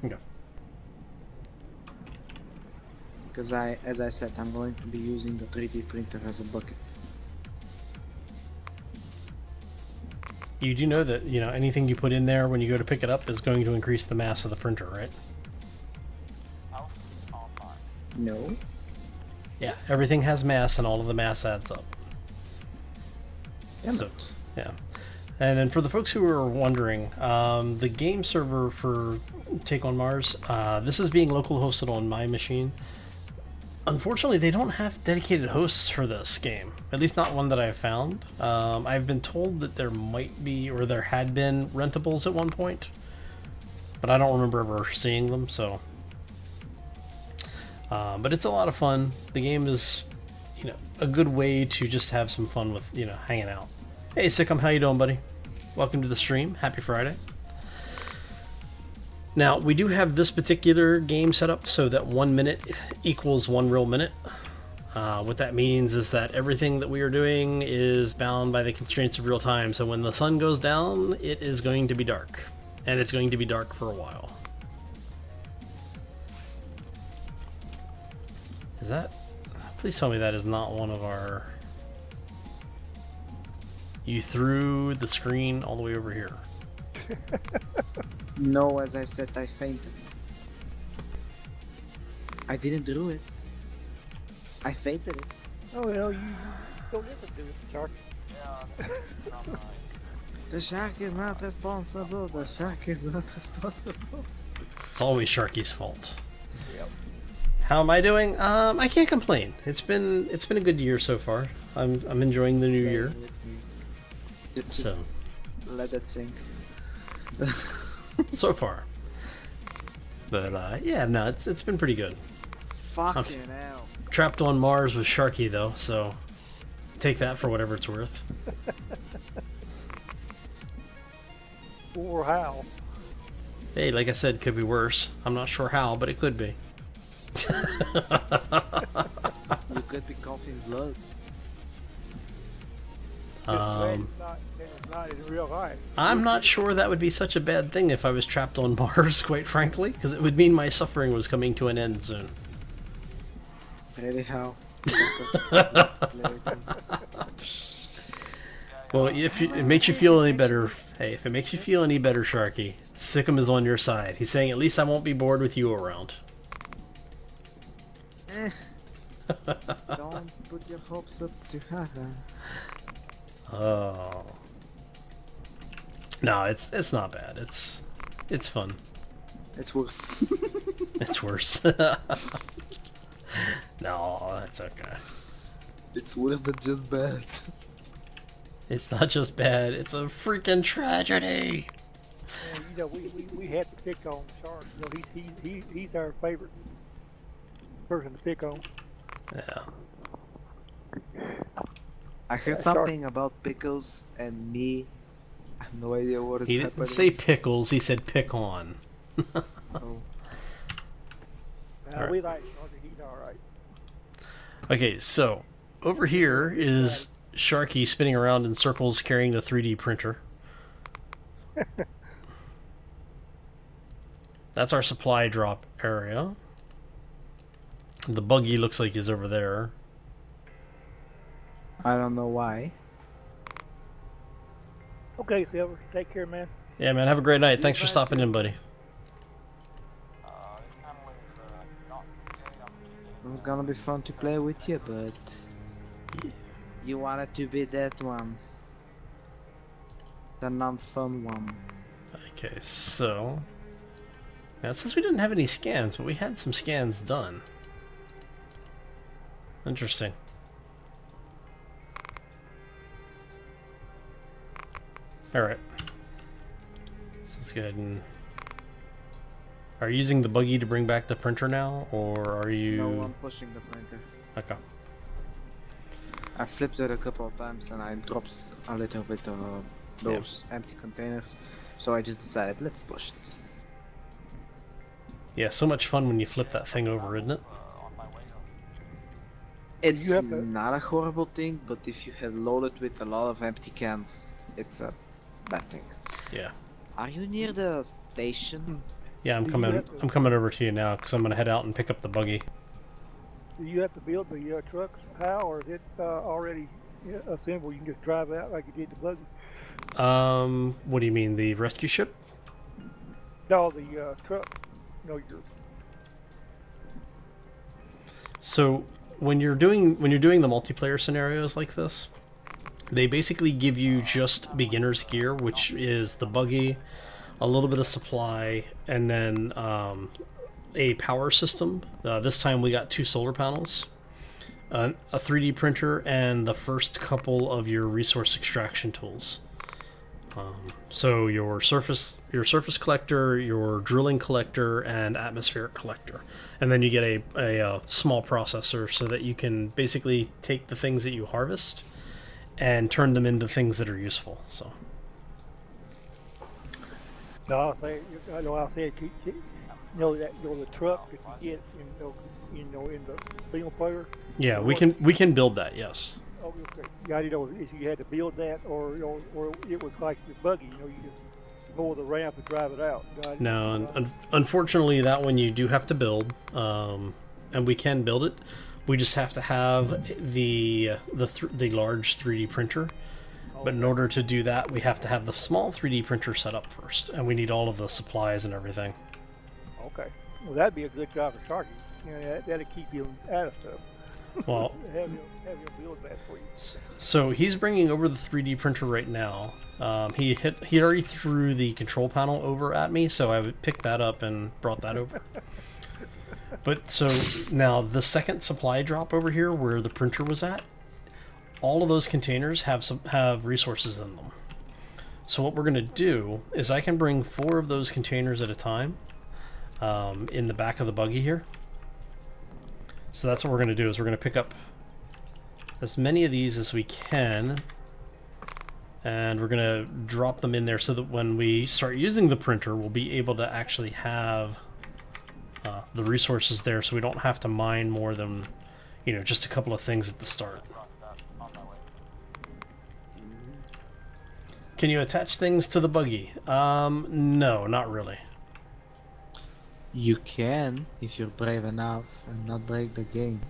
Speaker 1: Okay.
Speaker 2: Because as I said, I'm going to be using the 3D printer as a bucket.
Speaker 1: You do know that, you know, anything you put in there when you go to pick it up is going to increase the mass of the printer, right?
Speaker 4: Health all fine.
Speaker 2: No.
Speaker 1: Yeah, everything has mass and all of the mass adds up.
Speaker 2: Damn
Speaker 1: So,
Speaker 2: it.
Speaker 1: yeah. And then for the folks who are wondering, the game server for Take on Mars, this is being local hosted on my machine. Unfortunately, they don't have dedicated hosts for this game, at least not one that I've found. I've been told that there might be, or there had been, rentables at one point, but I don't remember ever seeing them, so... but it's a lot of fun. The game is, you know, a good way to just have some fun with, you know, hanging out. Hey, Sikkim, how you doing, buddy? Welcome to the stream. Happy Friday. Now, we do have this particular game set up so that 1 minute equals 1 real minute. What that means is that everything that we are doing is bound by the constraints of real time. So when the sun goes down, it is going to be dark. And it's going to be dark for a while. Is that... Please tell me that is not one of our... You threw the screen all the way over here.
Speaker 2: No, as I said, I fainted. I didn't do it. I fainted it.
Speaker 3: Oh well, you don't ever do it, Shark.
Speaker 4: Yeah, not mine.
Speaker 2: The shark is not responsible. The shark is not responsible.
Speaker 1: It's always Sharky's fault.
Speaker 3: Yep.
Speaker 1: How am I doing? I can't complain. It's been a good year so far. I'm enjoying the new year. So
Speaker 2: Let that sink.
Speaker 1: so far. But yeah, no, it's been pretty good.
Speaker 2: Fucking hell.
Speaker 1: Trapped on Mars with Sharky though, so take that for whatever it's worth.
Speaker 3: Or how?
Speaker 1: Hey, like I said, could be worse. I'm not sure how, but it could be.
Speaker 2: You could be coughing blood.
Speaker 3: It's not in real life.
Speaker 1: I'm not sure that would be such a bad thing if I was trapped on Mars, quite frankly, because it would mean my suffering was coming to an end soon.
Speaker 2: Really, how?
Speaker 1: Well, if it makes you feel any better, hey, if it makes you feel any better, Sharky, Sikkim is on your side. He's saying, at least I won't be bored with you around.
Speaker 2: Don't put your hopes up too high.
Speaker 1: Oh. No, it's not bad. It's fun.
Speaker 2: It's worse.
Speaker 1: It's worse. No, that's okay.
Speaker 2: It's worse than just bad.
Speaker 1: It's not just bad, it's a freaking tragedy.
Speaker 3: And, you know, we had to pick on Shark. You know, he's our favorite person to pick on.
Speaker 1: Yeah.
Speaker 2: I heard something about pickles and me. I have no idea what is
Speaker 1: He
Speaker 2: happening.
Speaker 1: didn't say pickles, he said pick on.
Speaker 2: Oh.
Speaker 1: Alright.
Speaker 3: We like Shark. He's alright.
Speaker 1: Okay, so over here is Sharky spinning around in circles carrying the 3D printer. That's our supply drop area. The buggy looks like he's over there.
Speaker 2: I don't know why.
Speaker 3: Okay, Silver. Take care, man.
Speaker 1: Yeah, man, have a great night. Thanks for
Speaker 2: guys
Speaker 1: stopping
Speaker 2: too.
Speaker 1: in, buddy.
Speaker 4: This panel is not getting up to
Speaker 2: It was gonna be fun to play with you, but you wanted to be that one. The non-fun one.
Speaker 1: Okay, so... Now, it says we didn't have any scans, but we had some scans done. Interesting. Alright. So let's go ahead and... Are you using the buggy to bring back the printer now, or are you...
Speaker 2: No, I'm pushing the printer.
Speaker 1: Okay.
Speaker 2: I flipped it a couple of times and I dropped a little bit of those empty containers. So I just decided, let's push it.
Speaker 1: Yeah, so much fun when you flip that thing over, isn't it?
Speaker 4: on my way home.
Speaker 2: It's
Speaker 3: You have to-
Speaker 2: not a horrible thing, but if you have loaded with a lot of empty cans, it's a bad thing.
Speaker 1: Yeah.
Speaker 2: Are you near the station?
Speaker 1: Yeah, I'm
Speaker 3: You
Speaker 1: coming.
Speaker 3: have to-
Speaker 1: I'm coming over to you now because I'm gonna head out and pick up the buggy.
Speaker 3: Do you have to build the trucks, Hal, or is it already assembled? You can just drive out like you did the buggy.
Speaker 1: What do you mean, the rescue ship?
Speaker 3: No, the truck. You know, your
Speaker 1: So when you're doing the multiplayer scenarios like this, they basically give you just beginner's gear, which is the buggy, a little bit of supply, and then a power system. This time we got 2 solar panels, a 3D printer, and the first couple of your resource extraction tools. So your surface collector, your drilling collector, and atmospheric collector, and then you get a small processor so that you can basically take the things that you harvest and turn them into things that are useful. So.
Speaker 3: no, I'll say you know that the truck that you get in the single player.
Speaker 1: Yeah, we can build that. Yes.
Speaker 3: Oh, okay. Yeah, I didn't know if you had to build that or it was like your buggy. You know, you just go the ramp and drive it out.
Speaker 1: No, unfortunately, that one you do have to build, and we can build it. We just have to have the large 3D printer. But in order to do that, we have to have the small 3D printer set up first, and we need all of the supplies and everything.
Speaker 3: Okay. Well, that'd be a good job for Sharky. You know, that'd keep you out of stuff.
Speaker 1: Well,
Speaker 3: have you build that for you.
Speaker 1: so he's bringing over the 3D printer right now. He already threw the control panel over at me, so I would pick that up and brought that over. But so now the second supply drop over here, where the printer was at, all of those containers have resources in them. So what we're going to do is I can bring 4 of those containers at a time in the back of the buggy here. So that's what we're going to do, is we're going to pick up as many of these as we can, and we're going to drop them in there so that when we start using the printer, we'll be able to actually have the resources there, so we don't have to mine more than, just a couple of things at the start. Can you attach things to the buggy? No, not really.
Speaker 2: You can, if you're brave enough and not break the game.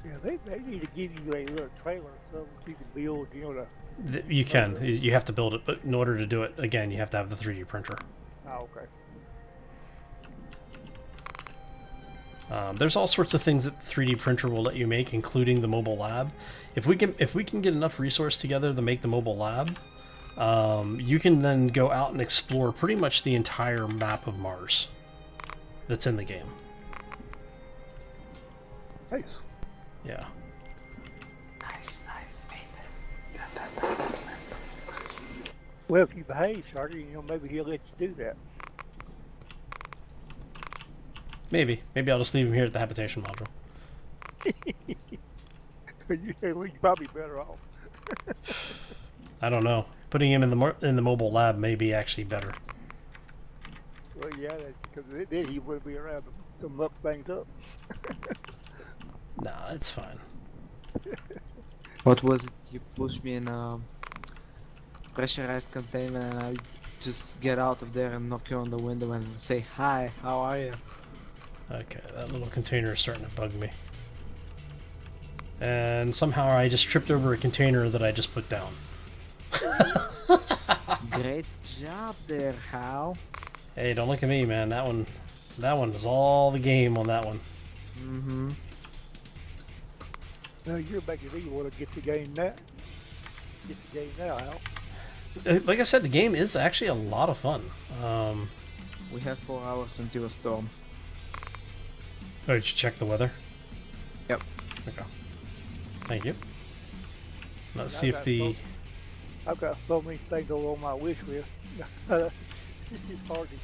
Speaker 3: Yeah, they need to give you a little trailer so you can build,
Speaker 1: You can. You have to build it, but in order to do it, again, you have to have the 3D printer.
Speaker 3: Oh, okay.
Speaker 1: There's all sorts of things that the 3D printer will let you make, including the mobile lab. If we can get enough resource together to make the mobile lab, you can then go out and explore pretty much the entire map of Mars that's in the game.
Speaker 3: Nice.
Speaker 1: Yeah.
Speaker 2: Nice, baby.
Speaker 3: Well, if you behave, Sharky, maybe he'll let you do that.
Speaker 1: Maybe I'll just leave him here at the habitation module.
Speaker 3: You're probably better off.
Speaker 1: I don't know. Putting him in the mobile lab may be actually better.
Speaker 3: Well, yeah, because then he would be around to muck things up.
Speaker 1: Nah, it's fine.
Speaker 2: What was it? You pushed me in a pressurized container and I just get out of there and knock you on the window and say, "Hi, how are you?"
Speaker 1: Okay, that little container is starting to bug me. And somehow I just tripped over a container that I just put down.
Speaker 2: Great job there, Hal.
Speaker 1: Hey, don't look at me, man. That one is all the game on that one.
Speaker 2: Mm-hmm.
Speaker 3: Now you're back to you want to get the game now. Al.
Speaker 1: Like I said, the game is actually a lot of fun.
Speaker 2: We have 4 hours until a storm.
Speaker 1: Oh, did you check the weather?
Speaker 2: Yep.
Speaker 1: Okay. Thank you. Let's see if the...
Speaker 3: I've got so many things on my wish list. It's hard to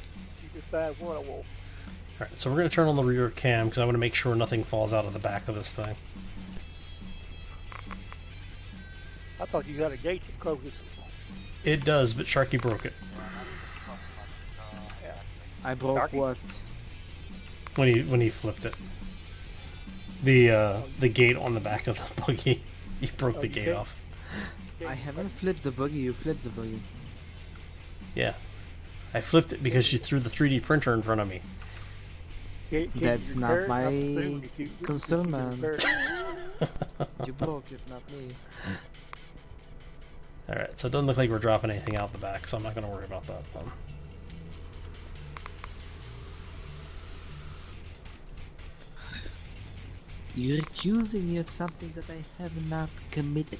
Speaker 3: decide what I want.
Speaker 1: Alright, so we're going to turn on the rear cam because I want to make sure nothing falls out of the back of this thing.
Speaker 3: I thought you had a gate to close this.
Speaker 1: It does, but Sharky broke it.
Speaker 2: I broke
Speaker 3: Darky?
Speaker 2: what?
Speaker 1: When he flipped it. The gate on the back of the buggy. You broke the
Speaker 3: you
Speaker 1: gate
Speaker 3: did?
Speaker 1: off.
Speaker 2: I haven't flipped the buggy, you flipped the buggy.
Speaker 1: Yeah. I flipped it because you threw the 3D printer in front of me.
Speaker 3: Can
Speaker 2: That's
Speaker 3: you
Speaker 2: not
Speaker 3: repair it?
Speaker 2: my
Speaker 3: I'm assuming that you
Speaker 2: concern,
Speaker 3: can
Speaker 2: man.
Speaker 3: repair it.
Speaker 2: You broke it, not me.
Speaker 1: Alright, so it doesn't look like we're dropping anything out the back, so I'm not going to worry about that then.
Speaker 2: You're accusing me of something that I have not committed.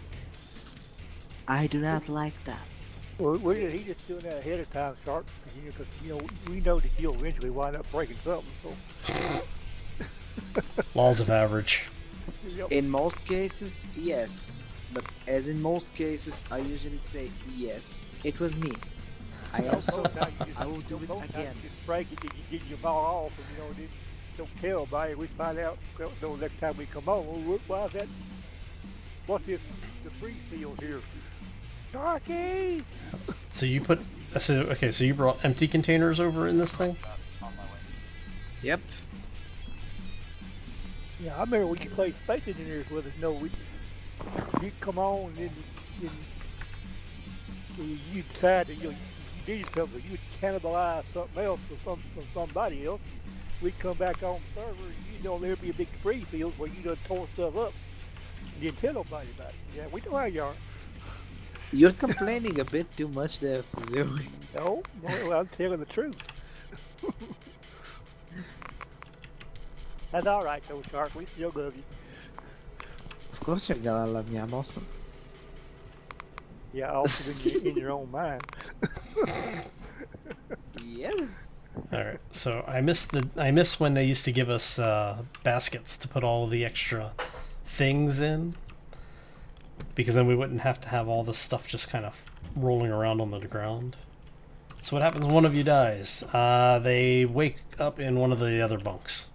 Speaker 2: I do not like that.
Speaker 3: Well, he just doing that ahead of time, Sharp, because we know that you'll eventually wind up breaking something. So
Speaker 1: Laws of average.
Speaker 3: yep.
Speaker 2: In most cases, yes. But as in most cases, I usually say yes. It was me. I also, I will do it again.
Speaker 3: You just break it, and you get your ball off, and then don't tell anybody. We find out next time we come on. Well, why is that? What's this? The free field here. Darky!
Speaker 1: So you put... So you brought empty containers over in this thing?
Speaker 2: Yep.
Speaker 3: Yeah, I remember when you played Space Engineers with us. You come on and then you decide that you did something. You would cannibalize something else from somebody else. We'd come back on the server. There'd be a big free field where you done tore stuff up. You didn't tell nobody about it. Yeah, we know how you are.
Speaker 2: You're complaining a bit too much there, Suzuki.
Speaker 3: No, well, I'm telling the truth. That's all right, though, Shark. We still love you.
Speaker 2: Of course you're gonna love me, I'm awesome.
Speaker 3: Yeah, also in your own mind.
Speaker 2: Yes.
Speaker 1: Alright, so I miss when they used to give us baskets to put all of the extra things in. Because then we wouldn't have to have all this stuff just kind of rolling around on the ground. So what happens when one of you dies? They wake up in one of the other bunks.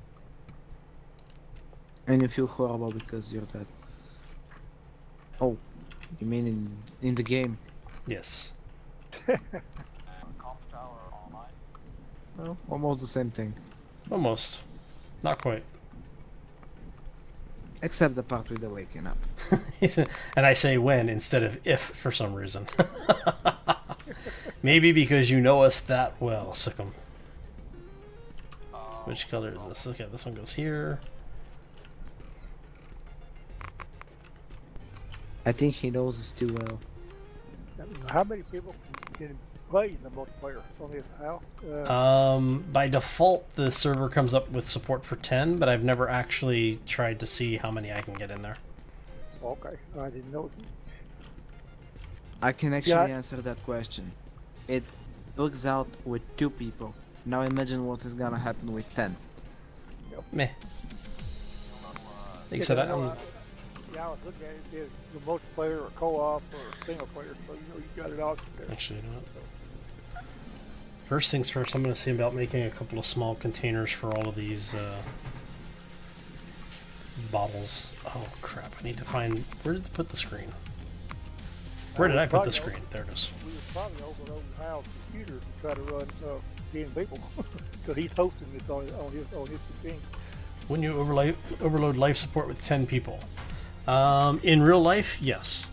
Speaker 2: And you feel horrible because you're dead. Oh, you mean in the game?
Speaker 1: Yes.
Speaker 4: Comp tower online.
Speaker 2: Well, almost the same thing.
Speaker 1: Almost. Not quite.
Speaker 2: Except the part with the waking up.
Speaker 1: And I say when instead of if for some reason. Maybe because you know us that well, Sikkim. Which color is this? Okay, this one goes here.
Speaker 2: I think he knows us too well.
Speaker 3: How many people can play in the multiplayer on this house?
Speaker 1: By default, the server comes up with support for 10, but I've never actually tried to see how many I can get in there.
Speaker 3: Okay, I didn't know.
Speaker 2: I can actually answer that question. It works out with 2 people. Now imagine what is gonna happen with 10.
Speaker 1: Meh. Like I said,
Speaker 3: I was looking at it as the multiplayer or co-op or single player, so you got it all there.
Speaker 1: Actually, you know what? First things first, I'm going to see about making a couple of small containers for all of these bottles. Oh crap, I need to find... Where did I put the screen? Where did I put the screen? There it is.
Speaker 3: We would probably overload Hal's computer to try to run 10 people, because he's hosting this on his machine.
Speaker 1: When you overload life support with 10 people. In real life, yes.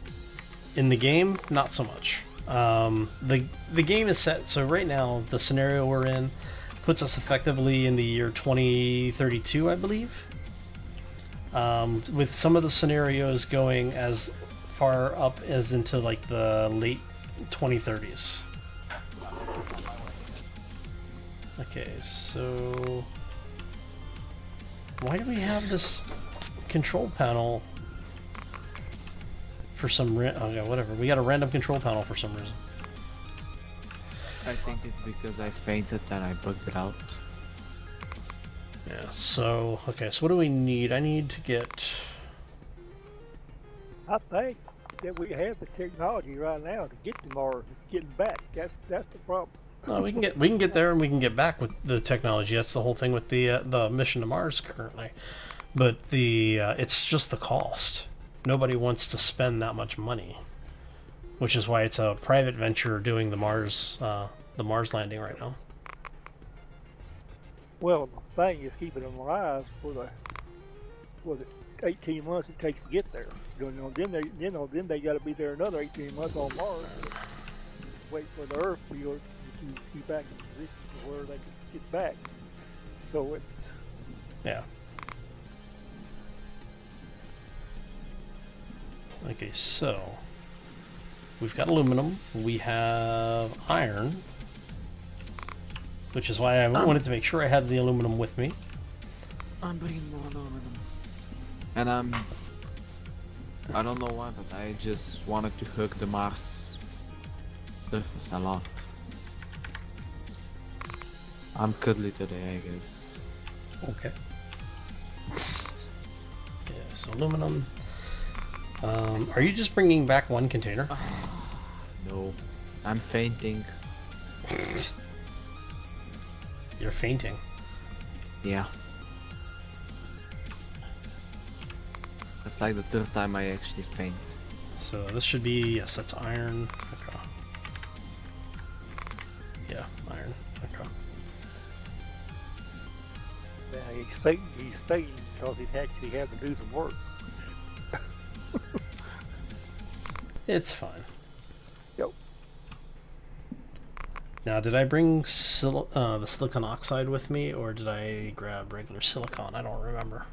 Speaker 1: In the game, not so much. The game is set, so right now, the scenario we're in puts us effectively in the year 2032, I believe. With some of the scenarios going as far up as into like the late 2030s. Okay, so... Why do we have this control panel for some okay, whatever. We got a random control panel for some reason.
Speaker 2: I think it's because I fainted and I bugged it out.
Speaker 1: Yeah, so, okay, so what do we need? I need to get...
Speaker 3: I think that we have the technology right now to get to Mars, getting back. That's the problem.
Speaker 1: No, we can get there and we can get back with the technology. That's the whole thing with the mission to Mars currently. But it's just the cost. Nobody wants to spend that much money, which is why it's a private venture doing the Mars landing right now.
Speaker 3: Well, the thing is keeping them alive for the 18 months it takes to get there. Then they got to be there another 18 months on Mars. Wait for the Earth to be back in position to where they can get back. So
Speaker 1: Yeah. Okay, so we've got aluminum, we have iron, which is why I wanted to make sure I had the aluminum with me.
Speaker 2: I'm bringing more aluminum. And I don't know why, but I just wanted to hug the Mars surface a lot. I'm cuddly today, I guess.
Speaker 1: Okay. Yeah, so aluminum. Are you just bringing back one container?
Speaker 2: No, I'm fainting.
Speaker 1: You're fainting.
Speaker 2: Yeah. It's like the third time I actually faint.
Speaker 1: So this should be, yes, that's iron. Okay. Yeah, iron. Okay.
Speaker 3: Yeah, he's fainting because he's actually having to do some work.
Speaker 1: It's fine.
Speaker 3: Yep.
Speaker 1: Now, did I bring the silicon oxide with me, or did I grab regular silicon? I don't remember.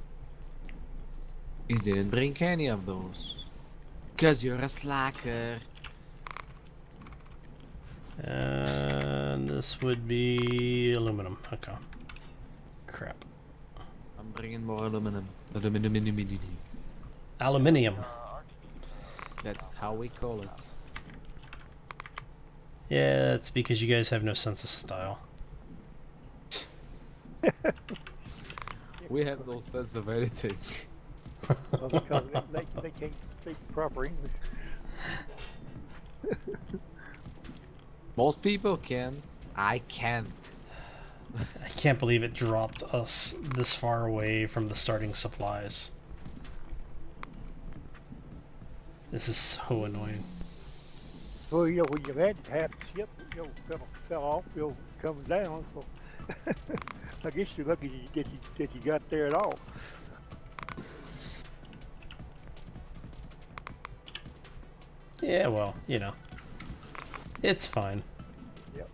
Speaker 2: You didn't bring any of those. Cause you're a slacker.
Speaker 1: And this would be aluminum. Okay. Crap.
Speaker 2: I'm bringing more aluminum.
Speaker 1: Aluminium.
Speaker 2: That's how we call it.
Speaker 1: Yeah, it's because you guys have no sense of style.
Speaker 2: We have no sense of anything.
Speaker 3: Well, because they can't speak proper English.
Speaker 2: Most people can. I can't.
Speaker 1: I can't believe it dropped us this far away from the starting supplies. This is so annoying.
Speaker 3: Well, when you imagine half the ship, fell off, coming down, so I guess you're lucky that you got there at all.
Speaker 1: Yeah, well, it's fine.
Speaker 3: Yep.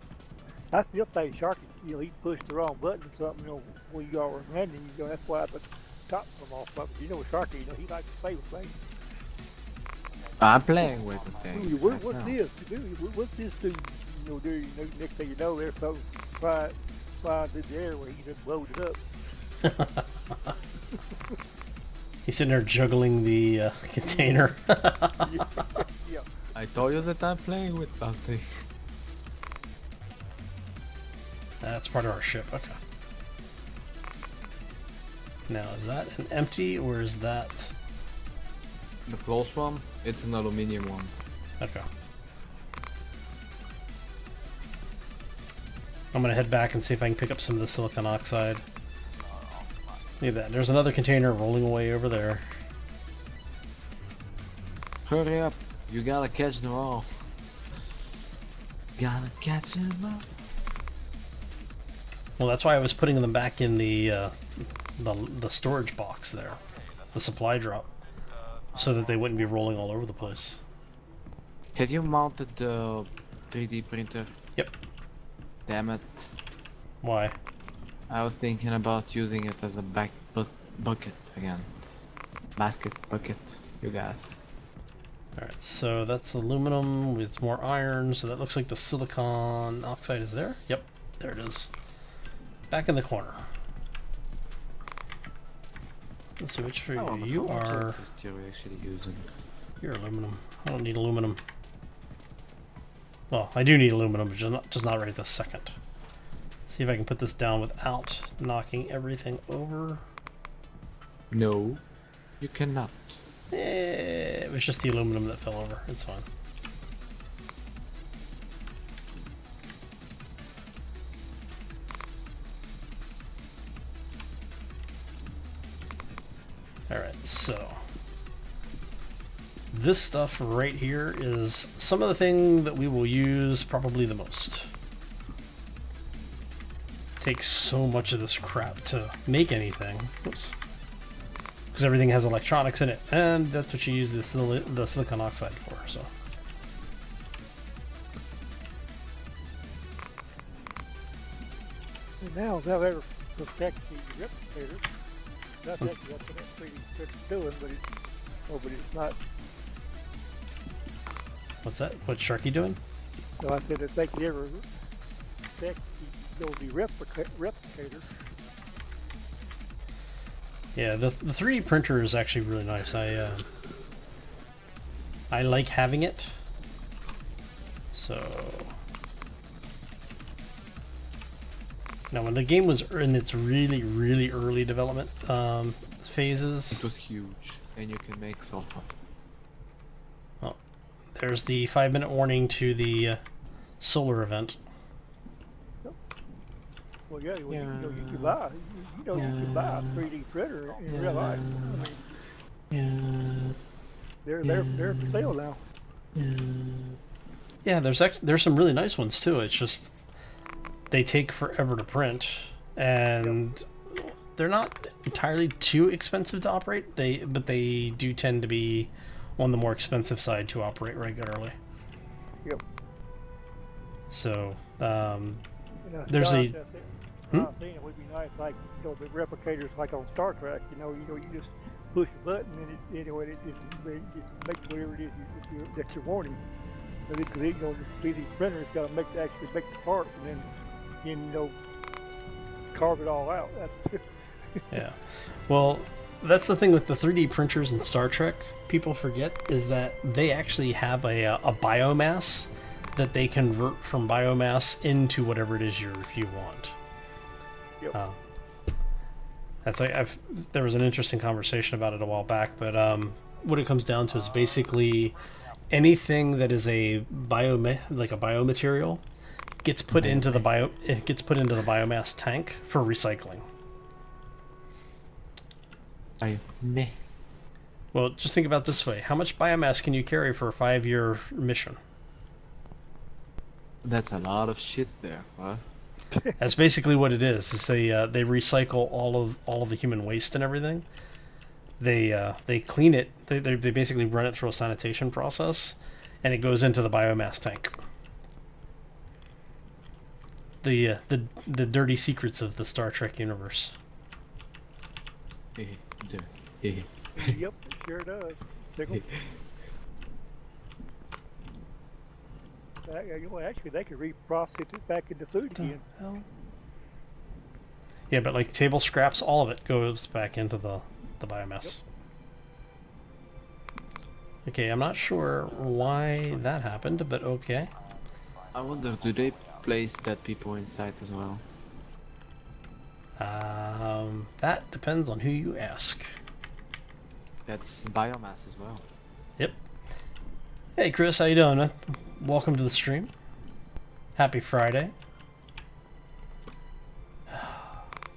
Speaker 3: I still think Sharky, he pushed the wrong button or something, when you all were landing, that's why the top come off. But Sharky, he likes to play with things.
Speaker 2: I'm playing with the thing.
Speaker 3: What's this? What's this do? Next thing you know, there's something flying through the air where he just blows it up.
Speaker 1: He's sitting there juggling the container.
Speaker 3: Yeah.
Speaker 2: I told you that I'm playing with something.
Speaker 1: That's part of our ship. Okay. Now, is that an empty or is that...
Speaker 2: The close one, it's an aluminium one.
Speaker 1: Okay. I'm gonna head back and see if I can pick up some of the silicon oxide. Look at that. There's another container rolling away over there.
Speaker 2: Hurry up, you gotta catch them all. Gotta catch them all.
Speaker 1: Well, that's why I was putting them back in the storage box there, the supply drop, so that they wouldn't be rolling all over the place.
Speaker 2: Have you mounted the 3D printer?
Speaker 1: Yep.
Speaker 2: Damn it.
Speaker 1: Why?
Speaker 2: I was thinking about using it as a bucket again. Basket, bucket. You got it.
Speaker 1: Alright, so that's aluminum with more iron, so that looks like the silicon oxide is there. Yep, there it is. Back in the corner. Let's see which for you
Speaker 2: How much
Speaker 1: are.
Speaker 2: electricity are we actually using?
Speaker 1: You're aluminum. I don't need aluminum. Well, I do need aluminum, but just not right this second. See if I can put this down without knocking everything over.
Speaker 2: No, you cannot.
Speaker 1: It was just the aluminum that fell over. It's fine. Alright, so this stuff right here is some of the thing that we will use probably the most. Takes so much of this crap to make anything. Oops. Because everything has electronics in it, and that's what you use the silicon oxide for, so.
Speaker 3: And now they'll ever perfect the replicator. That's what that 3D printer's doing, but it's not.
Speaker 1: What's that? What's Sharky doing?
Speaker 3: So I said if they could ever build the replicator.
Speaker 1: Yeah, the 3D printer is actually really nice. I like having it. So now, when the game was in its really early development phases,
Speaker 2: It was huge, and you can make sofa.
Speaker 1: well, there's the 5-minute warning to the solar event.
Speaker 3: Well, yeah, you can buy, you can buy a 3D printer in real life. I mean, they're for sale now.
Speaker 1: Yeah, there's some really nice ones too. It's just they take forever to print, and they're not entirely too expensive to operate. But they do tend to be on the more expensive side to operate regularly.
Speaker 3: Yep.
Speaker 1: So
Speaker 3: And
Speaker 1: there's a
Speaker 3: I think it would be nice, like the replicators, like on Star Trek. You just push a button and it makes whatever it is that you're wanting. Because the 3D printer's got to actually make the parts and then carve it all out. That's
Speaker 1: yeah. Well, that's the thing with the 3D printers in Star Trek. People forget is that they actually have a biomass that they convert from biomass into whatever it is you want.
Speaker 3: Yep.
Speaker 1: That's there was an interesting conversation about it a while back, but what it comes down to is basically anything that is a biomaterial gets put into the biomass tank for recycling. Well, just think about it this way: how much biomass can you carry for a 5-year mission?
Speaker 2: That's a lot of shit there, huh?
Speaker 1: That's basically what it is. Is they recycle all of the human waste and everything. They clean it. They basically run it through a sanitation process, and it goes into the biomass tank. The dirty secrets of the Star Trek universe.
Speaker 3: Yep, it sure does. Actually, they could reprocess it back into food again.
Speaker 1: Yeah, but like table scraps, all of it goes back into the biomass. Yep. Okay, I'm not sure why that happened, but okay.
Speaker 2: I wonder, do they place dead people inside as well?
Speaker 1: That depends on who you ask.
Speaker 2: That's biomass as well.
Speaker 1: Yep. Hey Chris, how you doing, man? Welcome to the stream. Happy Friday.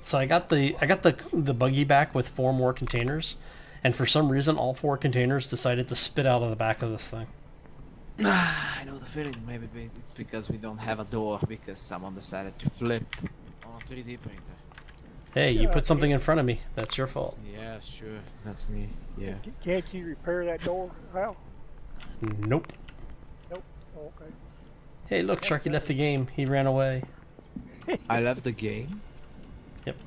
Speaker 1: So I got the buggy back with 4 more containers, and for some reason all 4 containers decided to spit out of the back of this thing.
Speaker 2: I know the feeling. Maybe it's because we don't have a door because someone decided to flip on a 3D printer.
Speaker 1: Hey, you put something in front of me. That's your fault.
Speaker 2: Yeah, sure. That's me. Yeah.
Speaker 3: Can't you repair that door, Hal?
Speaker 1: Nope.
Speaker 3: Nope. Oh, okay.
Speaker 1: Hey, look, Sharky left the game. He ran away.
Speaker 2: I left the game.
Speaker 1: Yep.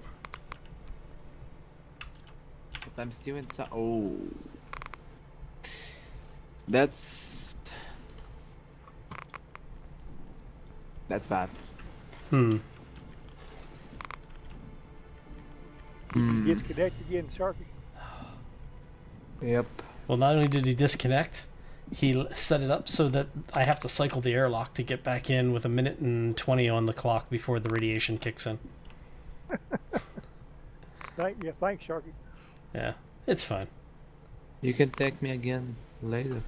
Speaker 2: But I'm still inside. Oh. That's bad.
Speaker 3: You disconnect again, Sharky.
Speaker 2: Yep.
Speaker 1: Well, not only did he disconnect, he set it up so that I have to cycle the airlock to get back in with 1:20 on the clock before the radiation kicks in.
Speaker 3: Thanks, Sharky.
Speaker 1: Yeah, it's fine.
Speaker 2: You can take me again later.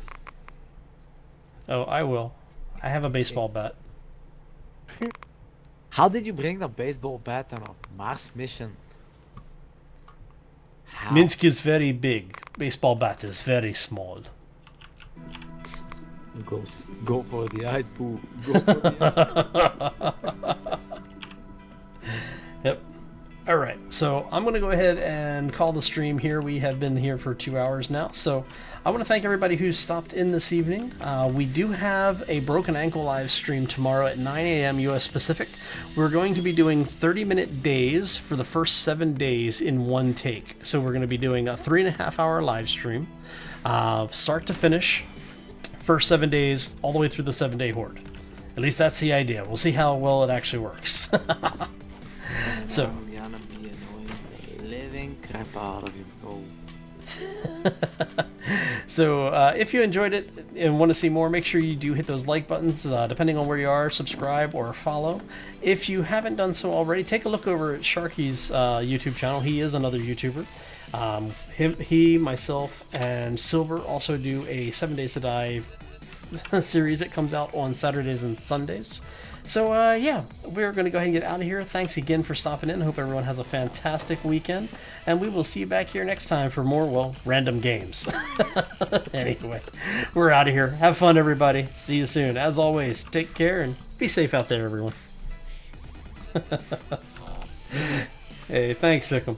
Speaker 1: Oh, I will. I have a baseball bat.
Speaker 2: How did you bring the baseball bat on a Mars mission? How?
Speaker 1: Minsk is very big. Baseball bat is very small.
Speaker 2: Go for the ice, boo. Go for the ice.
Speaker 1: Yep. All right. So I'm going to go ahead and call the stream here. We have been here for 2 hours now. So I want to thank everybody who stopped in this evening. We do have a Broken Ankle live stream tomorrow at 9 a.m. US Pacific. We're going to be doing 30-minute days for the first 7 days in one take. So we're going to be doing a 3.5-hour live stream, start to finish, first 7 days, all the way through the 7-day horde. At least that's the idea. We'll see how well it actually works. So.
Speaker 2: I'm gonna be annoying the living crap out of you. Oh.
Speaker 1: So if you enjoyed it and want to see more, make sure you do hit those like buttons, depending on where you are, subscribe or follow. If you haven't done so already, take a look over at Sharky's YouTube channel. He is another YouTuber. He, myself, and Silver also do a 7 Days to Die series that comes out on Saturdays and Sundays. So yeah, we're going to go ahead and get out of here. Thanks again for stopping in. Hope everyone has a fantastic weekend. And we will see you back here next time for more, well, random games. Anyway, we're out of here. Have fun, everybody. See you soon. As always, take care and be safe out there, everyone. Hey, thanks, Sikkim.